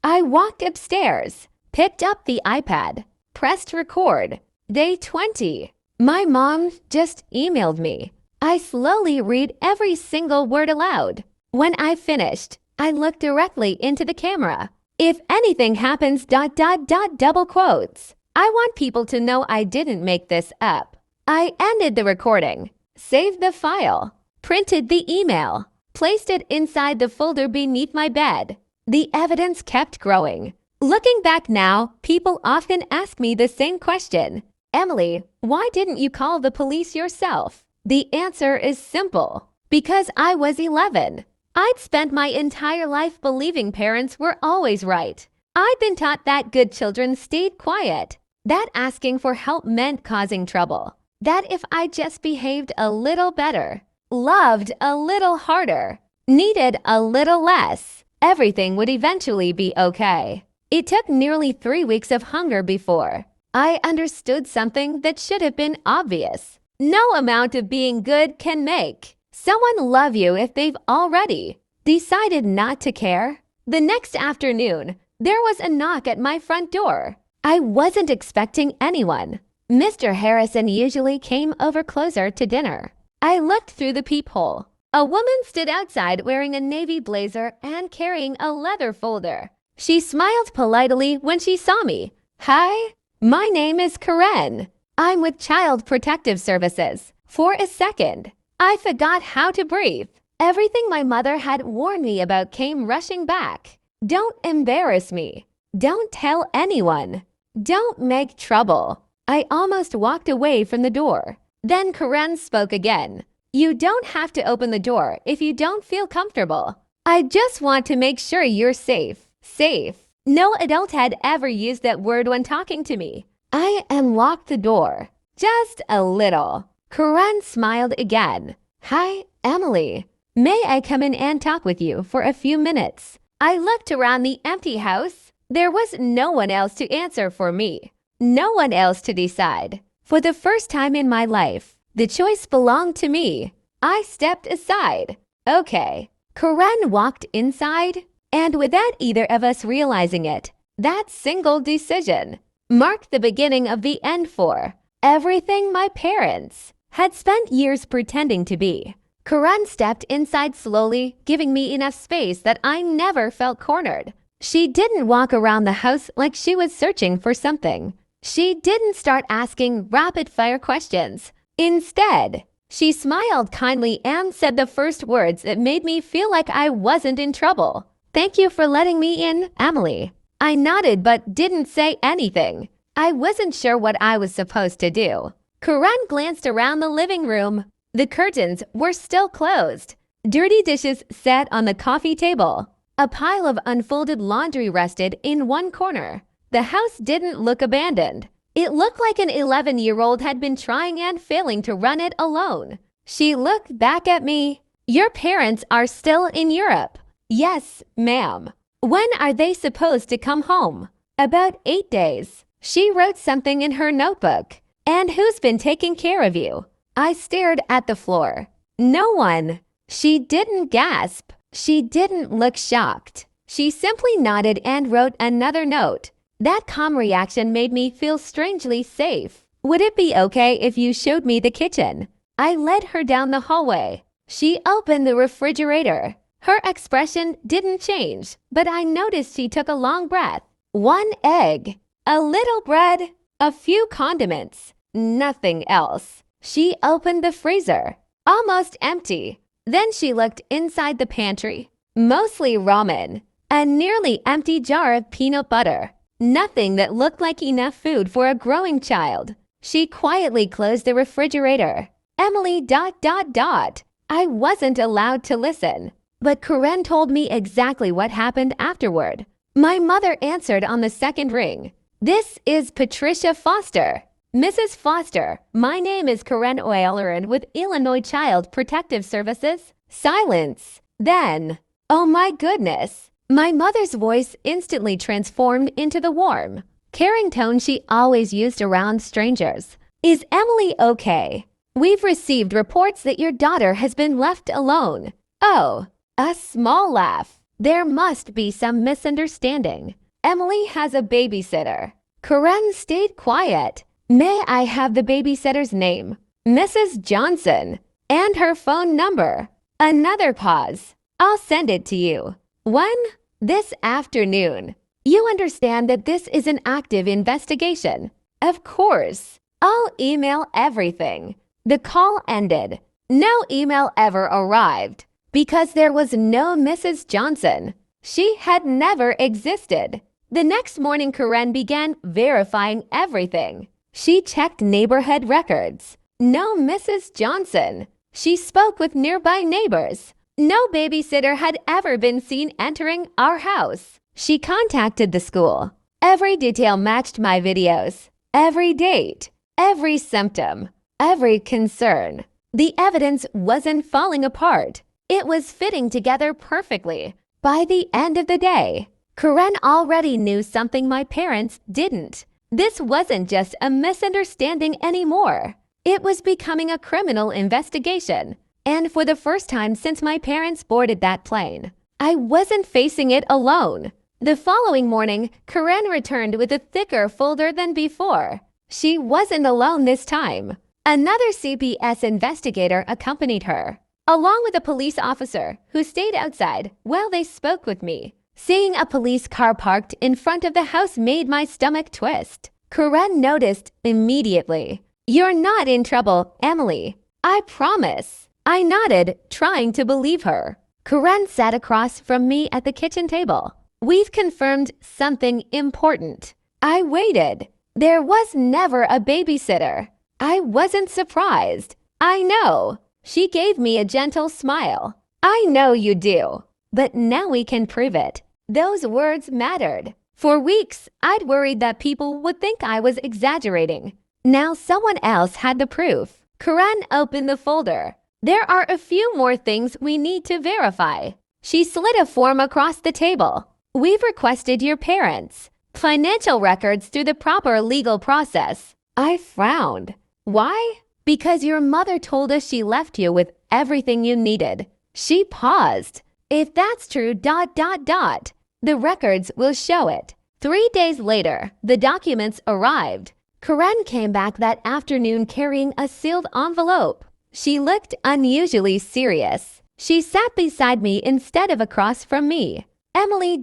A: I walked upstairs, picked up the iPad, pressed record. Day 20. My mom just emailed me. I slowly read every single word aloud. When I finished, I looked directly into the camera. If anything happens ... double quotes. I want people to know I didn't make this up. I ended the recording, saved the file, printed the email, placed it inside the folder beneath my bed. The evidence kept growing. Looking back now, people often ask me the same question. Emily, why didn't you call the police yourself? The answer is simple. Because I was 11. I'd spent my entire life believing parents were always right. I'd been taught that good children stayed quiet, that asking for help meant causing trouble, that if I just behaved a little better, loved a little harder, needed a little less, everything would eventually be okay. It took nearly 3 weeks of hunger before I understood something that should have been obvious. No amount of being good can make someone love you if they've already decided not to care. The next afternoon, there was a knock at my front door. I wasn't expecting anyone. Mr. Harrison usually came over closer to dinner. I looked through the peephole. A woman stood outside wearing a navy blazer and carrying a leather folder. She smiled politely when she saw me. Hi, my name is Karen. I'm with Child Protective Services. For a second, I forgot how to breathe. Everything my mother had warned me about came rushing back. Don't embarrass me. Don't tell anyone. Don't make trouble. I almost walked away from the door. Then Karen spoke again. You don't have to open the door if you don't feel comfortable. I just want to make sure you're safe. Safe. No adult had ever used that word when talking to me. I unlocked the door. Just a little. Karen smiled again. Hi, Emily. May I come in and talk with you for a few minutes? I looked around the empty house. There was no one else to answer for me. No one else to decide. For the first time in my life, the choice belonged to me. I stepped aside. Okay. Karen walked inside, and without either of us realizing it, that single decision marked the beginning of the end for everything my parents had spent years pretending to be. Karen stepped inside slowly, giving me enough space that I never felt cornered. She didn't walk around the house like she was searching for something. She didn't start asking rapid-fire questions. Instead, she smiled kindly and said the first words that made me feel like I wasn't in trouble. Thank you for letting me in, Emily. I nodded but didn't say anything. I wasn't sure what I was supposed to do. Karen glanced around the living room. The curtains were still closed. Dirty dishes sat on the coffee table. A pile of unfolded laundry rested in one corner. The house didn't look abandoned. It looked like an 11-year-old had been trying and failing to run it alone. She looked back at me. Your parents are still in Europe. Yes, ma'am. When are they supposed to come home? About 8 days. She wrote something in her notebook. And who's been taking care of you? I stared at the floor. No one. She didn't gasp. She didn't look shocked. She simply nodded and wrote another note. That calm reaction made me feel strangely safe. Would it be okay if you showed me the kitchen? I led her down the hallway. She opened the refrigerator. Her expression didn't change, but I noticed she took a long breath. 1 egg, a little bread, a few condiments, nothing else. She opened the freezer, almost empty. Then she looked inside the pantry, mostly ramen, a nearly empty jar of peanut butter. Nothing that looked like enough food for a growing child. She quietly closed the refrigerator. Emily ... I wasn't allowed to listen, but Karen told me exactly what happened afterward. My mother answered on the second ring. This is Patricia Foster. Mrs. Foster, my name is Karen O'Halloran with Illinois Child Protective Services. Silence. Then, oh my goodness. My mother's voice instantly transformed into the warm, caring tone she always used around strangers. Is Emily okay? We've received reports that your daughter has been left alone. Oh, a small laugh. There must be some misunderstanding. Emily has a babysitter. Karen stayed quiet. May I have the babysitter's name? Mrs. Johnson. And her phone number. Another pause. I'll send it to you. When? This afternoon. You understand that this is an active investigation. Of course. I'll email everything. The call ended. No email ever arrived because there was no Mrs. Johnson. She had never existed. The next morning, Karen began verifying everything. She checked neighborhood records. No Mrs. Johnson. She spoke with nearby neighbors. No babysitter had ever been seen entering our house. She contacted the school. Every detail matched my videos. Every date. Every symptom. Every concern. The evidence wasn't falling apart. It was fitting together perfectly. By the end of the day, Karen already knew something my parents didn't. This wasn't just a misunderstanding anymore. It was becoming a criminal investigation. And for the first time since my parents boarded that plane, I wasn't facing it alone. The following morning, Karen returned with a thicker folder than before. She wasn't alone this time. Another CPS investigator accompanied her, along with a police officer who stayed outside while they spoke with me. Seeing a police car parked in front of the house made my stomach twist. Karen noticed immediately. You're not in trouble, Emily. I promise. I nodded, trying to believe her. Karen sat across from me at the kitchen table. We've confirmed something important. I waited. There was never a babysitter. I wasn't surprised. I know. She gave me a gentle smile. I know you do. But now we can prove it. Those words mattered. For weeks, I'd worried that people would think I was exaggerating. Now someone else had the proof. Karen opened the folder. There are a few more things we need to verify. She slid a form across the table. We've requested your parents' financial records through the proper legal process. I frowned. Why? Because your mother told us she left you with everything you needed. She paused. If that's true, ... The records will show it. 3 days later, the documents arrived. Karen came back that afternoon carrying a sealed envelope. She looked unusually serious. She sat beside me instead of across from me. Emily ...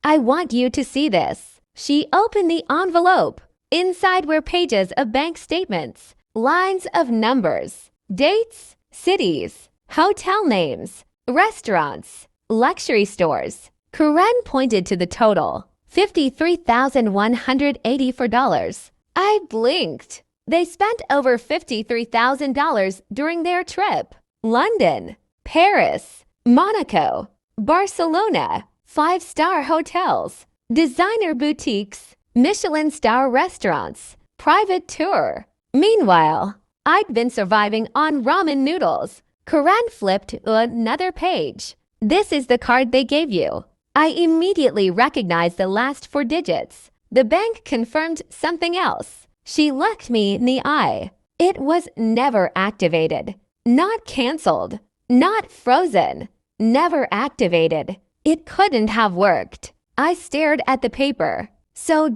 A: I want you to see this. She opened the envelope. Inside were pages of bank statements, lines of numbers, dates, cities, hotel names, restaurants, luxury stores. Karen pointed to the total, $53,184. I blinked. They spent over $53,000 during their trip. London, Paris, Monaco, Barcelona, 5-star hotels, designer boutiques, Michelin star restaurants, private tour. Meanwhile, I'd been surviving on ramen noodles. Karen flipped to another page. This is the card they gave you. I immediately recognized the last 4 digits. The bank confirmed something else. She looked me in the eye. It was never activated. Not canceled. Not frozen. Never activated. It couldn't have worked. I stared at the paper. So ...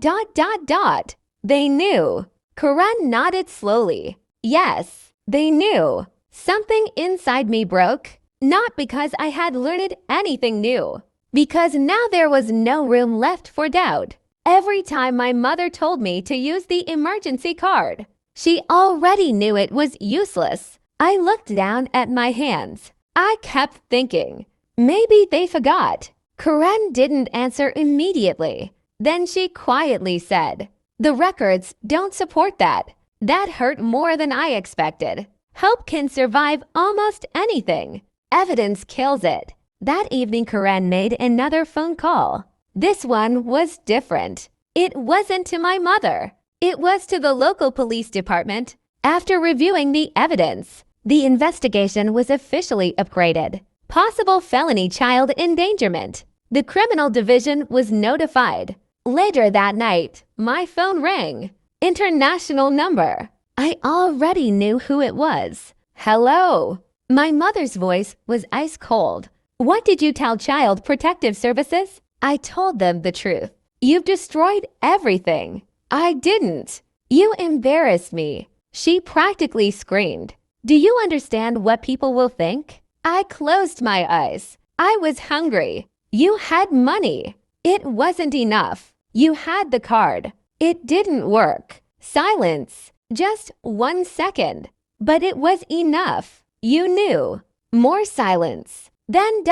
A: They knew. Karen nodded slowly. Yes, They knew. Something inside me broke, not because I had learned anything new, because now there was no room left for doubt. Every time my mother told me to use the emergency card, she already knew it was useless. I looked down at my hands. I kept thinking, maybe they forgot. Karen didn't answer immediately. Then she quietly said, "The records don't support that." That hurt more than I expected. Hope can survive almost anything. Evidence kills it. That evening, Karen made another phone call. This one was different. It wasn't to my mother. It was to the local police department. After reviewing the evidence, the investigation was officially upgraded. Possible felony child endangerment. The criminal division was notified. Later that night, my phone rang. International number. I already knew who it was. Hello. My mother's voice was ice cold. What did you tell Child Protective Services? I told them the truth. You've destroyed everything. I didn't. You embarrassed me. She practically screamed. Do you understand what people will think? I closed my eyes. I was hungry. You had money. It wasn't enough. You had the card. It didn't work. Silence. Just 1 second. But it was enough. You knew. More silence. Then ...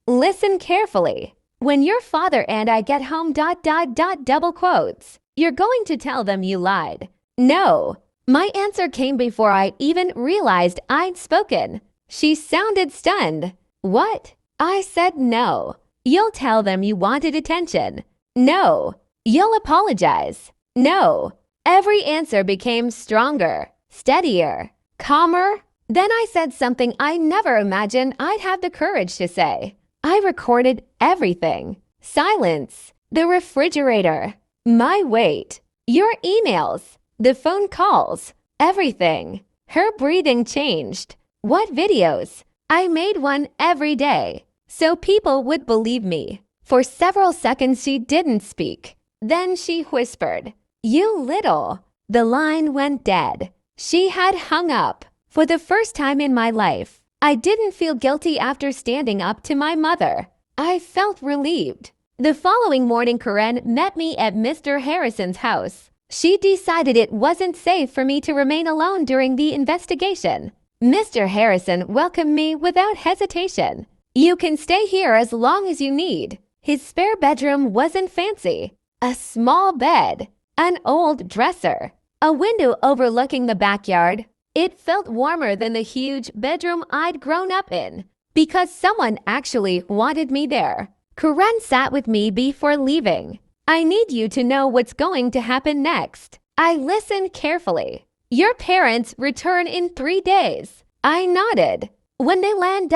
A: Listen carefully. When your father and I get home ... double quotes. You're going to tell them you lied. No. My answer came before I even realized I'd spoken. She sounded stunned. What? I said no. You'll tell them you wanted attention. No. You'll apologize. No. Every answer became stronger, steadier, calmer. Then I said something I never imagined I'd have the courage to say. I recorded everything. Silence. The refrigerator. My weight. Your emails. The phone calls. Everything. Her breathing changed. What videos? I made one every day, so people would believe me. For several seconds she didn't speak. Then she whispered, "You little." The line went dead. She had hung up. For the first time in my life, I didn't feel guilty after standing up to my mother. I felt relieved. The following morning, Karen met me at Mr. Harrison's house. She decided it wasn't safe for me to remain alone during the investigation. Mr. Harrison welcomed me without hesitation. "You can stay here as long as you need." His spare bedroom wasn't fancy. A small bed, an old dresser, a window overlooking the backyard. It felt warmer than the huge bedroom I'd grown up in, because someone actually wanted me there. Karen sat with me before leaving. "I need you to know what's going to happen next." I listened carefully. "Your parents return in 3 days." I nodded. "When they land ...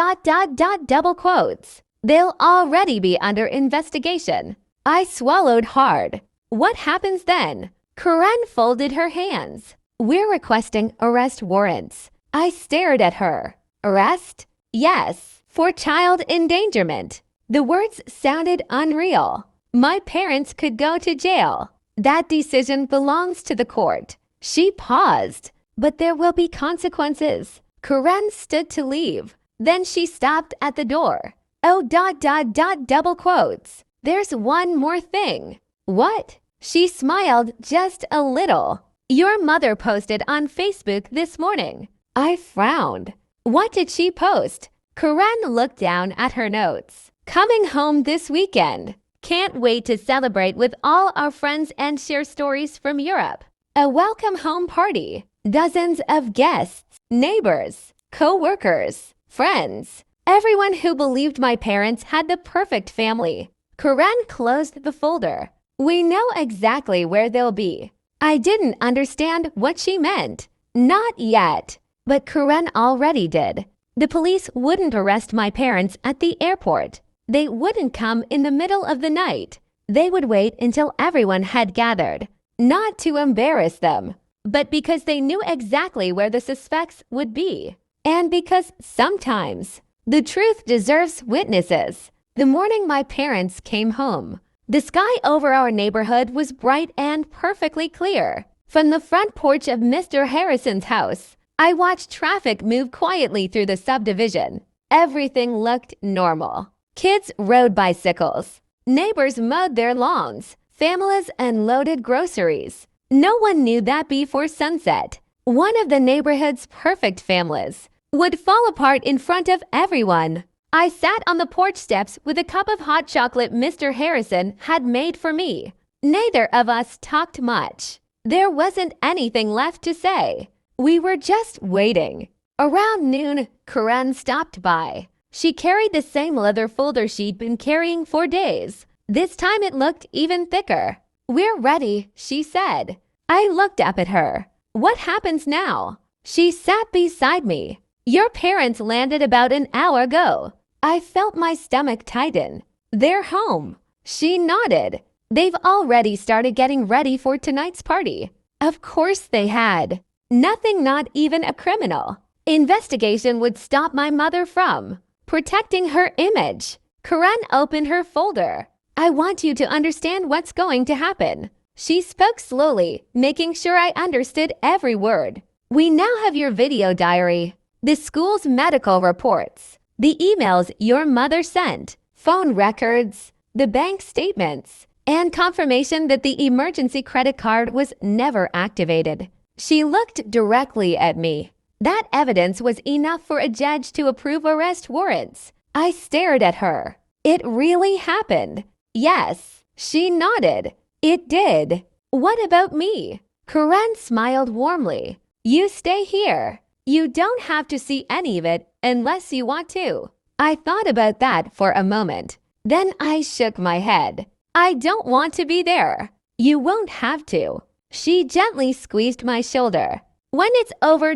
A: double quotes. They'll already be under investigation." I swallowed hard. "What happens then?" Karen folded her hands. "We're requesting arrest warrants." I stared at her. "Arrest?" "Yes, for child endangerment." The words sounded unreal. My parents could go to jail. That decision belongs to the court. She paused. "But there will be consequences." Karen stood to leave. Then she stopped at the door. "Oh ... double quotes. There's one more thing." "What?" She smiled just a little. "Your mother posted on Facebook this morning." I frowned. What did she post? Karen looked down at her notes. "Coming home this weekend. Can't wait to celebrate with all our friends and share stories from Europe. A welcome home party. Dozens of guests, neighbors, co-workers, friends. Everyone who believed my parents had the perfect family." Karen closed the folder. "We know exactly where they'll be." I didn't understand what she meant. Not yet. But Karen already did. The police wouldn't arrest my parents at the airport. They wouldn't come in the middle of the night. They would wait until everyone had gathered. Not to embarrass them, but because they knew exactly where the suspects would be. And because sometimes the truth deserves witnesses. The morning my parents came home, the sky over our neighborhood was bright and perfectly clear. From the front porch of Mr. Harrison's house, I watched traffic move quietly through the subdivision. Everything looked normal. Kids rode bicycles. Neighbors mowed their lawns. Families unloaded groceries. No one knew that before sunset, one of the neighborhood's perfect families would fall apart in front of everyone. I sat on the porch steps with a cup of hot chocolate Mr. Harrison had made for me. Neither of us talked much. There wasn't anything left to say. We were just waiting. Around noon, Karen stopped by. She carried the same leather folder she'd been carrying for days. This time it looked even thicker. "We're ready," she said. I looked up at her. "What happens now?" She sat beside me. "Your parents landed about an hour ago." I felt my stomach tighten. "They're home." She nodded. "They've already started getting ready for tonight's party." Of course they had. Nothing, not even a criminal investigation would stop my mother from protecting her image. Karen opened her folder. "I want you to understand what's going to happen." She spoke slowly, making sure I understood every word. "We now have your video diary, the school's medical reports, the emails your mother sent, phone records, the bank statements, and confirmation that the emergency credit card was never activated." She looked directly at me. That evidence was enough for a judge to approve arrest warrants. I stared at her. It really happened. Yes, she nodded. It did. What about me? Karen smiled warmly. "You stay here. You don't have to see any of it unless you want to." I thought about that for a moment. Then I shook my head. "I don't want to be there." "You won't have to." She gently squeezed my shoulder. "When it's over,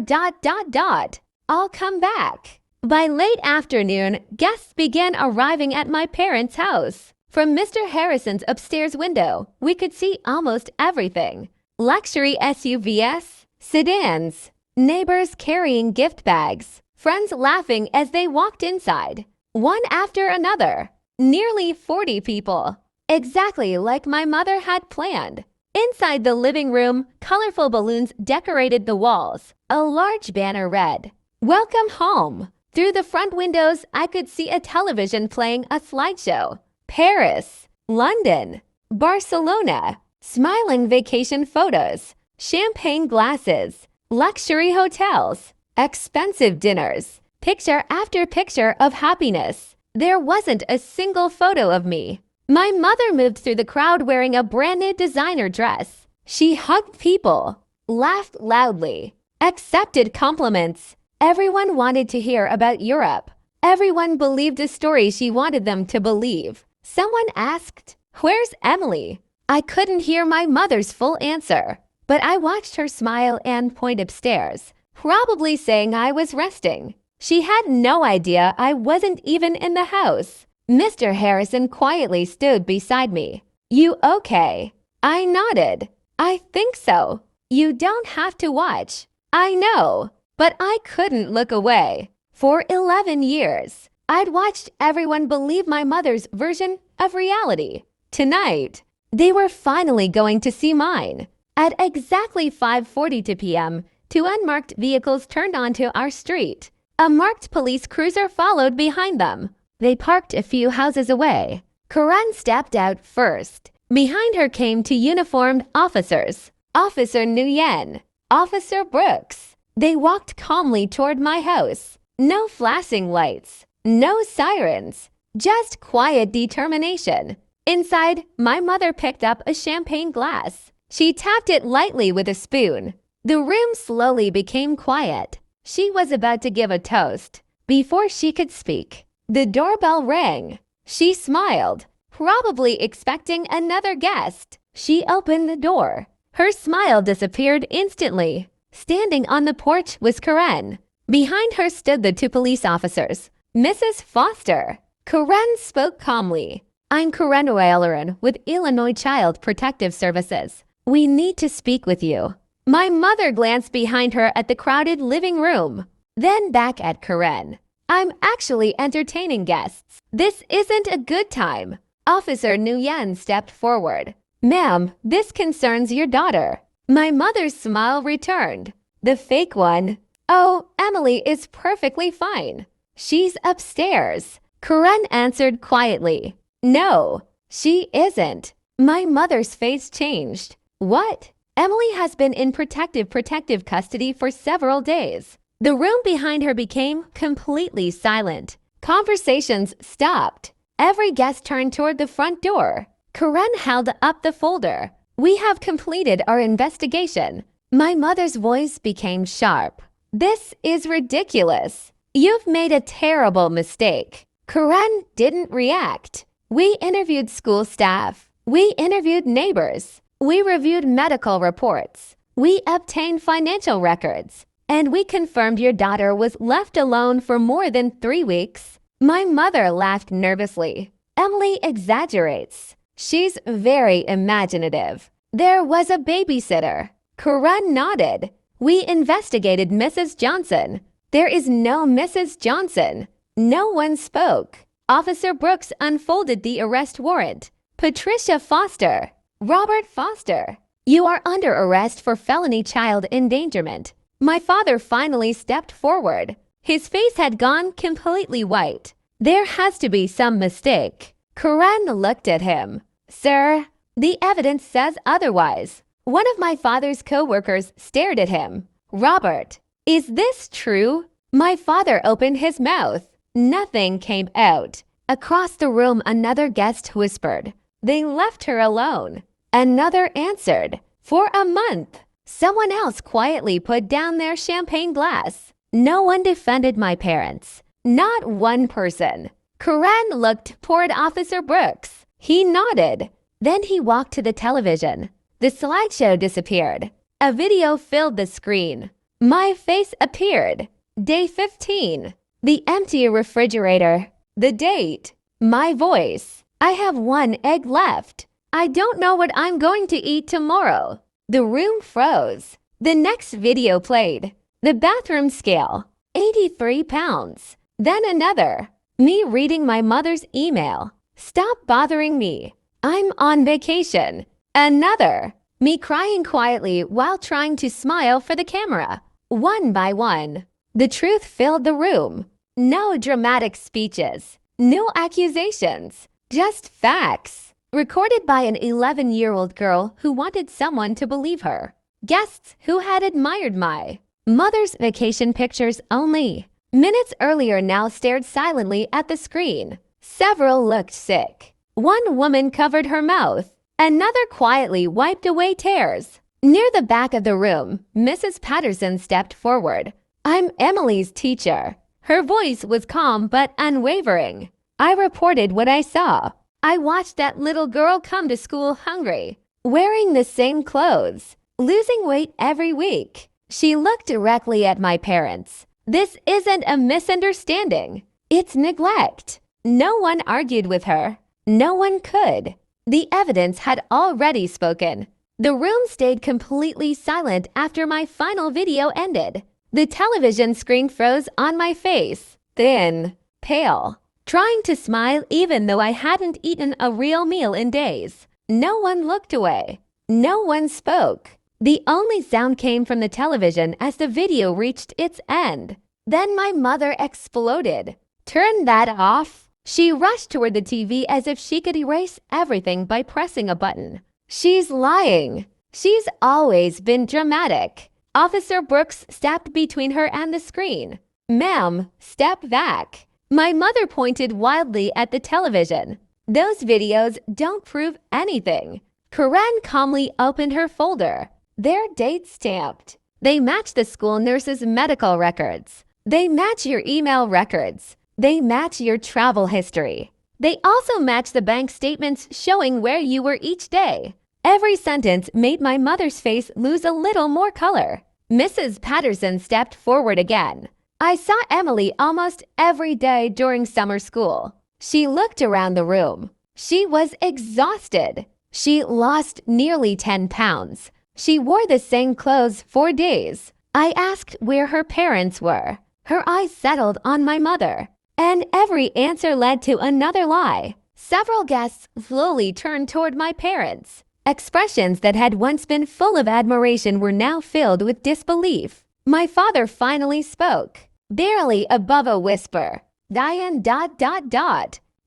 A: I'll come back." By late afternoon, guests began arriving at my parents' house. From Mr. Harrison's upstairs window, we could see almost everything. Luxury SUVs, sedans, neighbors carrying gift bags, friends laughing as they walked inside, one after another. Nearly 40 people, exactly like my mother had planned. Inside the living room, colorful balloons decorated the walls. A large banner read, "Welcome home." Through the front windows, I could see a television playing a slideshow. Paris, London, Barcelona, smiling vacation photos, champagne glasses, luxury hotels, expensive dinners, picture after picture of happiness. There wasn't a single photo of me. My mother moved through the crowd wearing a brand new designer dress. She hugged people, laughed loudly, accepted compliments. Everyone wanted to hear about Europe. Everyone believed the story she wanted them to believe. Someone asked, "Where's Emily?" I couldn't hear my mother's full answer, but I watched her smile and point upstairs, probably saying I was resting. She had no idea I wasn't even in the house. Mr. Harrison quietly stood beside me. "You okay?" I nodded. "I think so." "You don't have to watch." I know, but I couldn't look away. For 11 years, I'd watched everyone believe my mother's version of reality. Tonight, they were finally going to see mine. At exactly 5:42 p.m., two unmarked vehicles turned onto our street. A marked police cruiser followed behind them. They parked a few houses away. Karen stepped out first. Behind her came two uniformed officers, Officer Nguyen, Officer Brooks. They walked calmly toward my house. No flashing lights, no sirens, just quiet determination. Inside, my mother picked up a champagne glass. She tapped it lightly with a spoon. The room slowly became quiet. She was about to give a toast. Before she could speak, the doorbell rang. She smiled, probably expecting another guest. She opened the door. Her smile disappeared instantly. Standing on the porch was Karen. Behind her stood the two police officers. "Mrs. Foster." Karen spoke calmly. "I'm Karen O'Halloran with Illinois Child Protective Services. We need to speak with you." My mother glanced behind her at the crowded living room, then back at Karen. "I'm actually entertaining guests. This isn't a good time." Officer Nguyen stepped forward. "Ma'am, this concerns your daughter." My mother's smile returned. The fake one. Oh, Emily is perfectly fine. She's upstairs. Karen answered quietly. No, she isn't. My mother's face changed. What? Emily has been in protective custody for several days. The room behind her became completely silent. Conversations stopped. Every guest turned toward the front door. Karen held up the folder. We have completed our investigation. My mother's voice became sharp. This is ridiculous. You've made a terrible mistake. Karen didn't react. We interviewed school staff. We interviewed neighbors. We reviewed medical reports. We obtained financial records. And we confirmed your daughter was left alone for more than 3 weeks. My mother laughed nervously. Emily exaggerates. She's very imaginative. There was a babysitter. Karen nodded. We investigated Mrs. Johnson. There is no Mrs. Johnson. No one spoke. Officer Brooks unfolded the arrest warrant. Patricia Foster. Robert Foster. You are under arrest for felony child endangerment. My father finally stepped forward. His face had gone completely white. There has to be some mistake. Karen looked at him. Sir, the evidence says otherwise. One of my father's co-workers stared at him. Robert, is this true? My father opened his mouth. Nothing came out. Across the room, another guest whispered. They left her alone. Another answered. For a month. Someone else quietly put down their champagne glass. No one defended my parents. Not one person. Karen looked toward Officer Brooks. He nodded. Then he walked to the television. The slideshow disappeared. A video filled the screen. My face appeared. Day 15. The empty refrigerator. The date. My voice. I have 1 egg left. I don't know what I'm going to eat tomorrow. The room froze. The next video played. The bathroom scale. 83 pounds. Then another. Me reading my mother's email. Stop bothering me. I'm on vacation. Another. Me crying quietly while trying to smile for the camera. One by one. The truth filled the room. No dramatic speeches. No accusations. Just facts. Recorded by an 11-year-old girl who wanted someone to believe her. Guests who had admired my mother's vacation pictures only. Minutes earlier now stared silently at the screen. Several looked sick. One woman covered her mouth. Another quietly wiped away tears. Near the back of the room, Mrs. Patterson stepped forward. I'm Emily's teacher. Her voice was calm but unwavering. I reported what I saw. I watched that little girl come to school hungry, wearing the same clothes, losing weight every week. She looked directly at my parents. This isn't a misunderstanding. It's neglect. No one argued with her. No one could. The evidence had already spoken. The room stayed completely silent after my final video ended. The television screen froze on my face, thin, pale. Trying to smile even though I hadn't eaten a real meal in days. No one looked away. No one spoke. The only sound came from the television as the video reached its end. Then my mother exploded. Turn that off. She rushed toward the TV as if she could erase everything by pressing a button. She's lying. She's always been dramatic. Officer Brooks stepped between her and the screen. Ma'am, step back. My mother pointed wildly at the television. Those videos don't prove anything. Karen calmly opened her folder. Their dates stamped. They match the school nurse's medical records. They match your email records. They match your travel history. They also match the bank statements showing where you were each day. Every sentence made my mother's face lose a little more color. Mrs. Patterson stepped forward again. I saw Emily almost every day during summer school. She looked around the room. She was exhausted. She lost nearly 10 pounds. She wore the same clothes for days. I asked where her parents were. Her eyes settled on my mother. And every answer led to another lie. Several guests slowly turned toward my parents. Expressions that had once been full of admiration were now filled with disbelief. My father finally spoke, barely above a whisper. Diane ...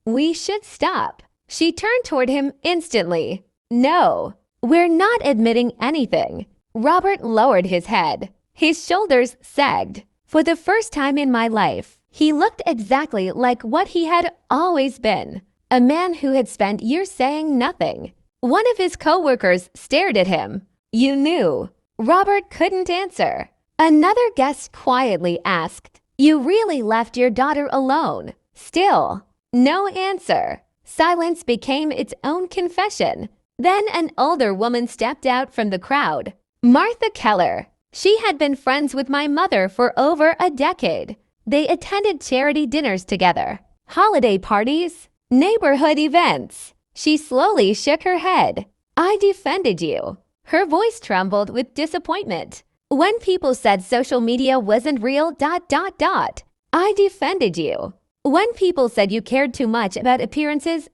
A: We should stop. She turned toward him instantly. No, we're not admitting anything. Robert lowered his head. His shoulders sagged. For the first time in my life, he looked exactly like what he had always been. A man who had spent years saying nothing. One of his co-workers stared at him. You knew. Robert couldn't answer. Another guest quietly asked, You really left your daughter alone? Still, no answer. Silence became its own confession. Then an older woman stepped out from the crowd. Martha Keller. She had been friends with my mother for over a decade. They attended charity dinners together, holiday parties, neighborhood events. She slowly shook her head. I defended you. Her voice trembled with disappointment. When people said social media wasn't real ... I defended you. When people said you cared too much about appearances ...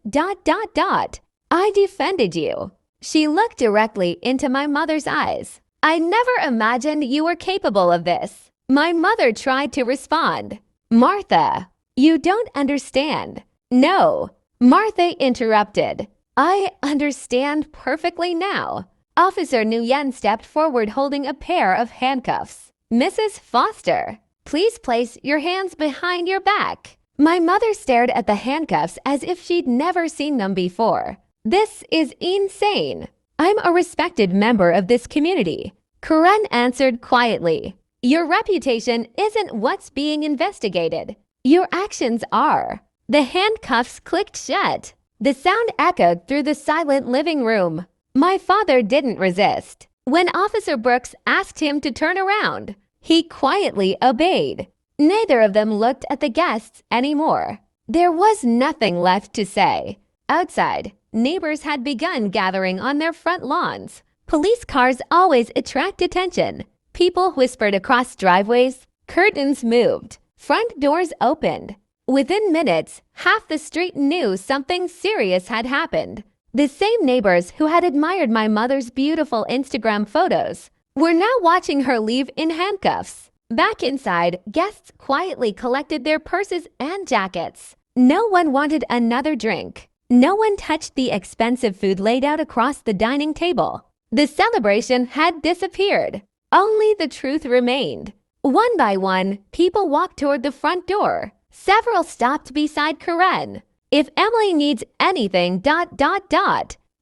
A: I defended you. She looked directly into my mother's eyes. I never imagined you were capable of this. My mother tried to respond. Martha, you don't understand. No. Martha interrupted. I understand perfectly now. Officer Nguyen stepped forward holding a pair of handcuffs. Mrs. Foster, please place your hands behind your back. My mother stared at the handcuffs as if she'd never seen them before. This is insane. I'm a respected member of this community. Karen answered quietly. Your reputation isn't what's being investigated. Your actions are. The handcuffs clicked shut. The sound echoed through the silent living room. My father didn't resist. When Officer Brooks asked him to turn around, he quietly obeyed. Neither of them looked at the guests anymore. There was nothing left to say. Outside, neighbors had begun gathering on their front lawns. Police cars always attract attention. People whispered across driveways. Curtains moved. Front doors opened. Within minutes, half the street knew something serious had happened. The same neighbors who had admired my mother's beautiful Instagram photos were now watching her leave in handcuffs. Back inside, guests quietly collected their purses and jackets. No one wanted another drink. No one touched the expensive food laid out across the dining table. The celebration had disappeared. Only the truth remained. One by one, people walked toward the front door. Several stopped beside Karen. If Emily needs anything ...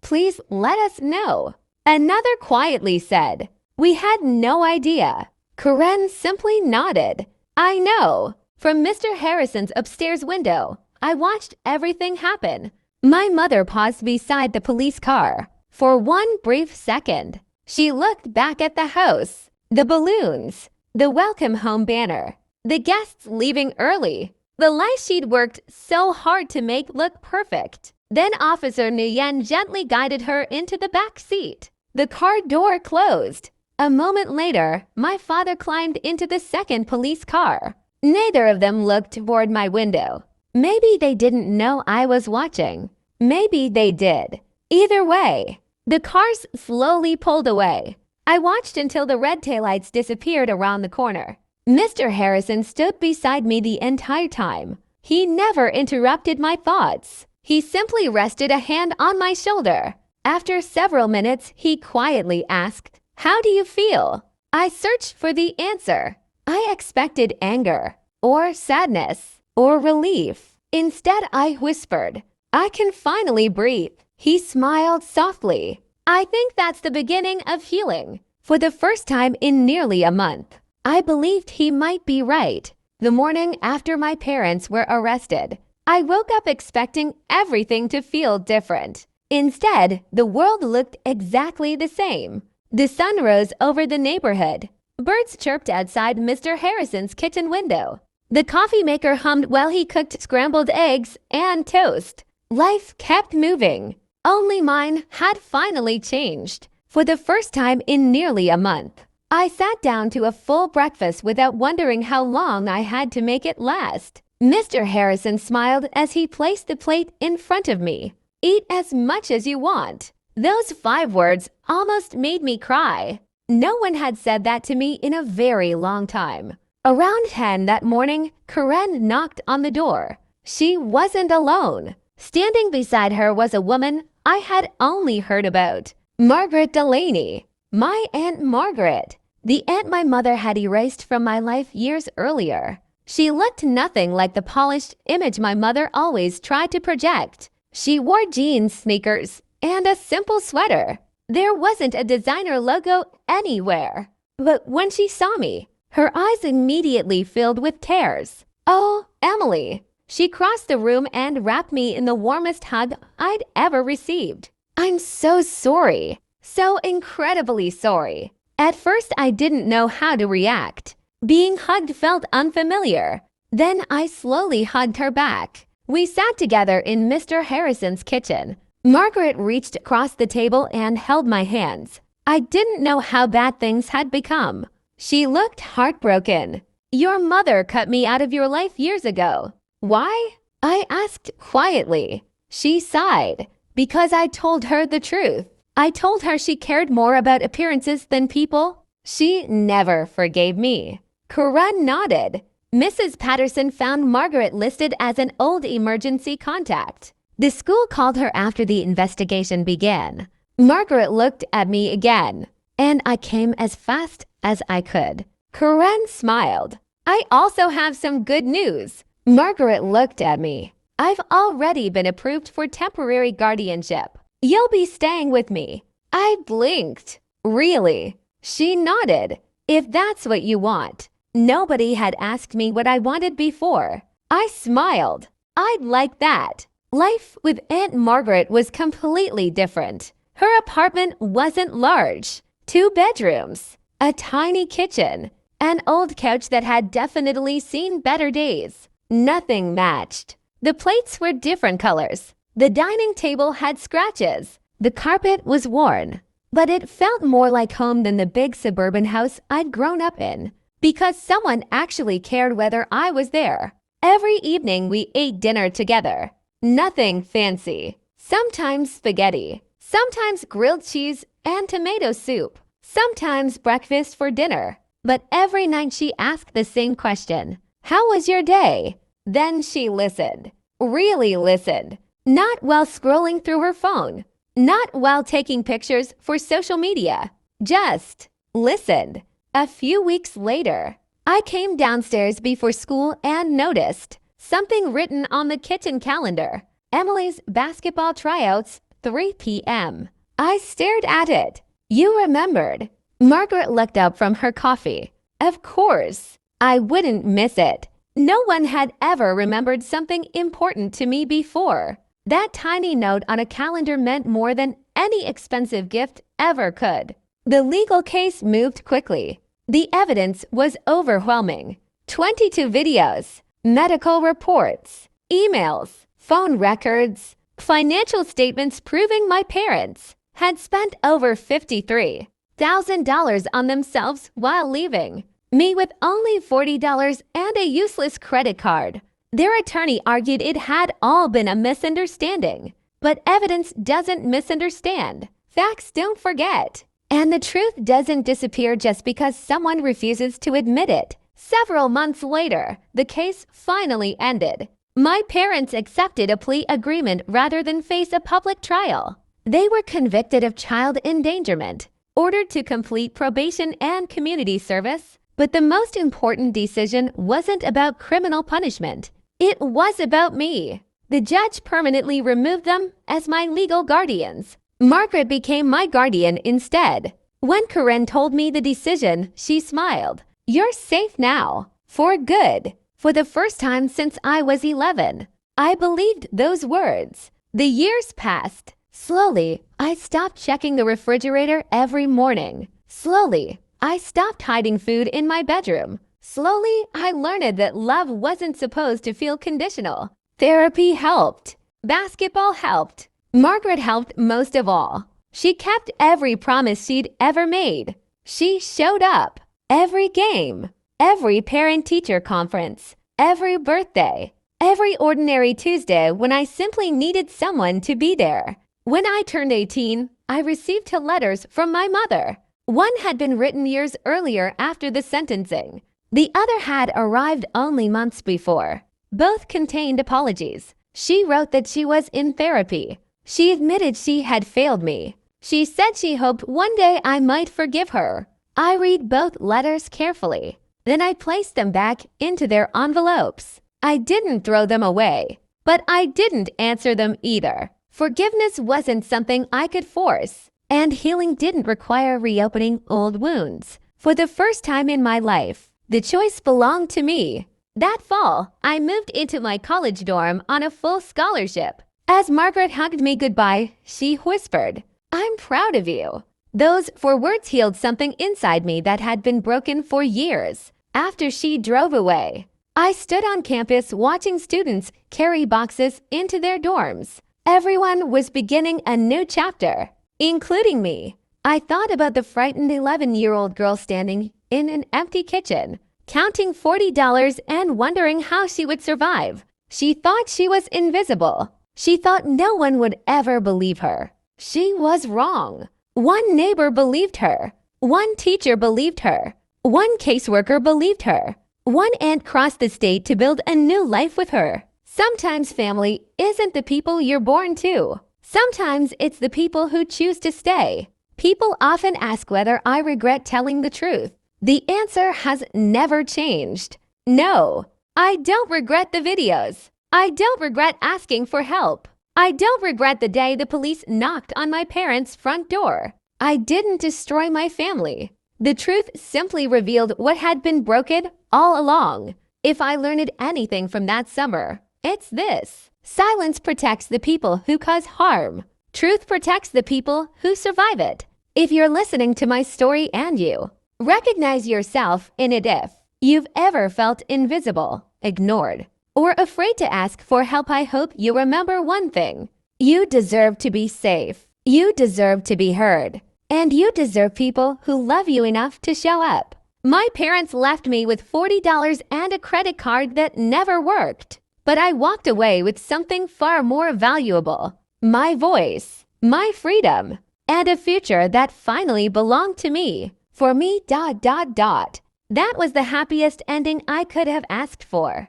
A: please let us know. Another quietly said, We had no idea. Karen simply nodded. I know. From Mr. Harrison's upstairs window, I watched everything happen. My mother paused beside the police car. For one brief second, she looked back at the house, the balloons, the welcome home banner, the guests leaving early, the life she'd worked so hard to make look perfect. Then Officer Nguyen gently guided her into the back seat. The car door closed. A moment later, my father climbed into the second police car. Neither of them looked toward my window. Maybe they didn't know I was watching. Maybe they did. Either way, the cars slowly pulled away. I watched until the red taillights disappeared around the corner. Mr. Harrison stood beside me the entire time. He never interrupted my thoughts. He simply rested a hand on my shoulder. After several minutes, he quietly asked, How do you feel? I searched for the answer. I expected anger, or sadness, or relief. Instead, I whispered, I can finally breathe. He smiled softly. I think that's the beginning of healing. For the first time in nearly a month, I believed he might be right. The morning after my parents were arrested, I woke up expecting everything to feel different. Instead, the world looked exactly the same. The sun rose over the neighborhood. Birds chirped outside Mr. Harrison's kitchen window. The coffee maker hummed while he cooked scrambled eggs and toast. Life kept moving. Only mine had finally changed. For the first time in nearly a month, I sat down to a full breakfast without wondering how long I had to make it last. Mr. Harrison smiled as he placed the plate in front of me. Eat as much as you want. Those 5 words almost made me cry. No one had said that to me in a very long time. Around 10 that morning, Karen knocked on the door. She wasn't alone. Standing beside her was a woman I had only heard about. Margaret Delaney. My Aunt Margaret. The aunt my mother had erased from my life years earlier. She looked nothing like the polished image my mother always tried to project. She wore jeans, sneakers, and a simple sweater. There wasn't a designer logo anywhere. But when she saw me, her eyes immediately filled with tears. "Oh, Emily." She crossed the room and wrapped me in the warmest hug I'd ever received. "I'm so sorry. So incredibly sorry." At first, I didn't know how to react. Being hugged felt unfamiliar. Then I slowly hugged her back. We sat together in Mr. Harrison's kitchen. Margaret reached across the table and held my hands. I didn't know how bad things had become. She looked heartbroken. "Your mother cut me out of your life years ago." "Why?" I asked quietly. She sighed. "Because I told her the truth. I told her she cared more about appearances than people." She never forgave me. Karen nodded. Mrs. Patterson found Margaret listed as an old emergency contact. The school called her after the investigation began. Margaret looked at me again, and I came as fast as I could. Karen smiled. "I also have some good news." Margaret looked at me. "I've already been approved for temporary guardianship. You'll be staying with me." I blinked. "Really?" She nodded. "If that's what you want." Nobody had asked me what I wanted before. I smiled. I'd like that. Life with Aunt Margaret was completely different. Her apartment wasn't large. 2 bedrooms, a tiny kitchen, an old couch that had definitely seen better days. Nothing matched. The plates were different colors. The dining table had scratches. The carpet was worn. But it felt more like home than the big suburban house I'd grown up in, because someone actually cared whether I was there. Every evening we ate dinner together. Nothing fancy. Sometimes spaghetti. Sometimes grilled cheese and tomato soup. Sometimes breakfast for dinner. But every night she asked the same question. "How was your day?" Then she listened. Really listened. Not while scrolling through her phone. Not while taking pictures for social media. Just listened. A few weeks later, I came downstairs before school and noticed something written on the kitchen calendar. Emily's basketball tryouts, 3 p.m. I stared at it. "You remembered." Margaret looked up from her coffee. "Of course. I wouldn't miss it." No one had ever remembered something important to me before. That tiny note on a calendar meant more than any expensive gift ever could. The legal case moved quickly. The evidence was overwhelming. 22 videos, medical reports, emails, phone records, financial statements proving my parents had spent over $53,000 on themselves while leaving. Me with only $40 and a useless credit card. Their attorney argued it had all been a misunderstanding. But evidence doesn't misunderstand. Facts don't forget. And the truth doesn't disappear just because someone refuses to admit it. Several months later, the case finally ended. My parents accepted a plea agreement rather than face a public trial. They were convicted of child endangerment, ordered to complete probation and community service. But the most important decision wasn't about criminal punishment. It was about me. The judge permanently removed them as my legal guardians. Margaret became my guardian instead. When Karen told me the decision, she smiled. "You're safe now. For good." For the first time since I was 11. I believed those words. The years passed. Slowly, I stopped checking the refrigerator every morning. Slowly, I stopped hiding food in my bedroom. Slowly, I learned that love wasn't supposed to feel conditional. Therapy helped. Basketball helped. Margaret helped most of all. She kept every promise she'd ever made. She showed up. Every game. Every parent-teacher conference. Every birthday. Every ordinary Tuesday when I simply needed someone to be there. When I turned 18, I received two letters from my mother. One had been written years earlier after the sentencing. The other had arrived only months before. Both contained apologies. She wrote that she was in therapy. She admitted she had failed me. She said she hoped one day I might forgive her. I read both letters carefully. Then I placed them back into their envelopes. I didn't throw them away, but I didn't answer them either. Forgiveness wasn't something I could force, and healing didn't require reopening old wounds. For the first time in my life, the choice belonged to me. That fall, I moved into my college dorm on a full scholarship. As Margaret hugged me goodbye, she whispered, "I'm proud of you." Those 4 words healed something inside me that had been broken for years. After she drove away, I stood on campus watching students carry boxes into their dorms. Everyone was beginning a new chapter, including me. I thought about the frightened 11-year-old girl standing in an empty kitchen, counting $40 and wondering how she would survive. She thought she was invisible. She thought no one would ever believe her. She was wrong. One neighbor believed her. One teacher believed her. One caseworker believed her. One aunt crossed the state to build a new life with her. Sometimes family isn't the people you're born to. Sometimes it's the people who choose to stay. People often ask whether I regret telling the truth. The answer has never changed. No, I don't regret the videos. I don't regret asking for help. I don't regret the day the police knocked on my parents' front door. I didn't destroy my family. The truth simply revealed what had been broken all along. If I learned anything from that summer, it's this. Silence protects the people who cause harm. Truth protects the people who survive it. If you're listening to my story and you recognize yourself in it, if you've ever felt invisible, ignored, or afraid to ask for help, I hope you remember one thing. You deserve to be safe. You deserve to be heard. And you deserve people who love you enough to show up. My parents left me with $40 and a credit card that never worked. But I walked away with something far more valuable. My voice, my freedom, and a future that finally belonged to me. For me, That was the happiest ending I could have asked for.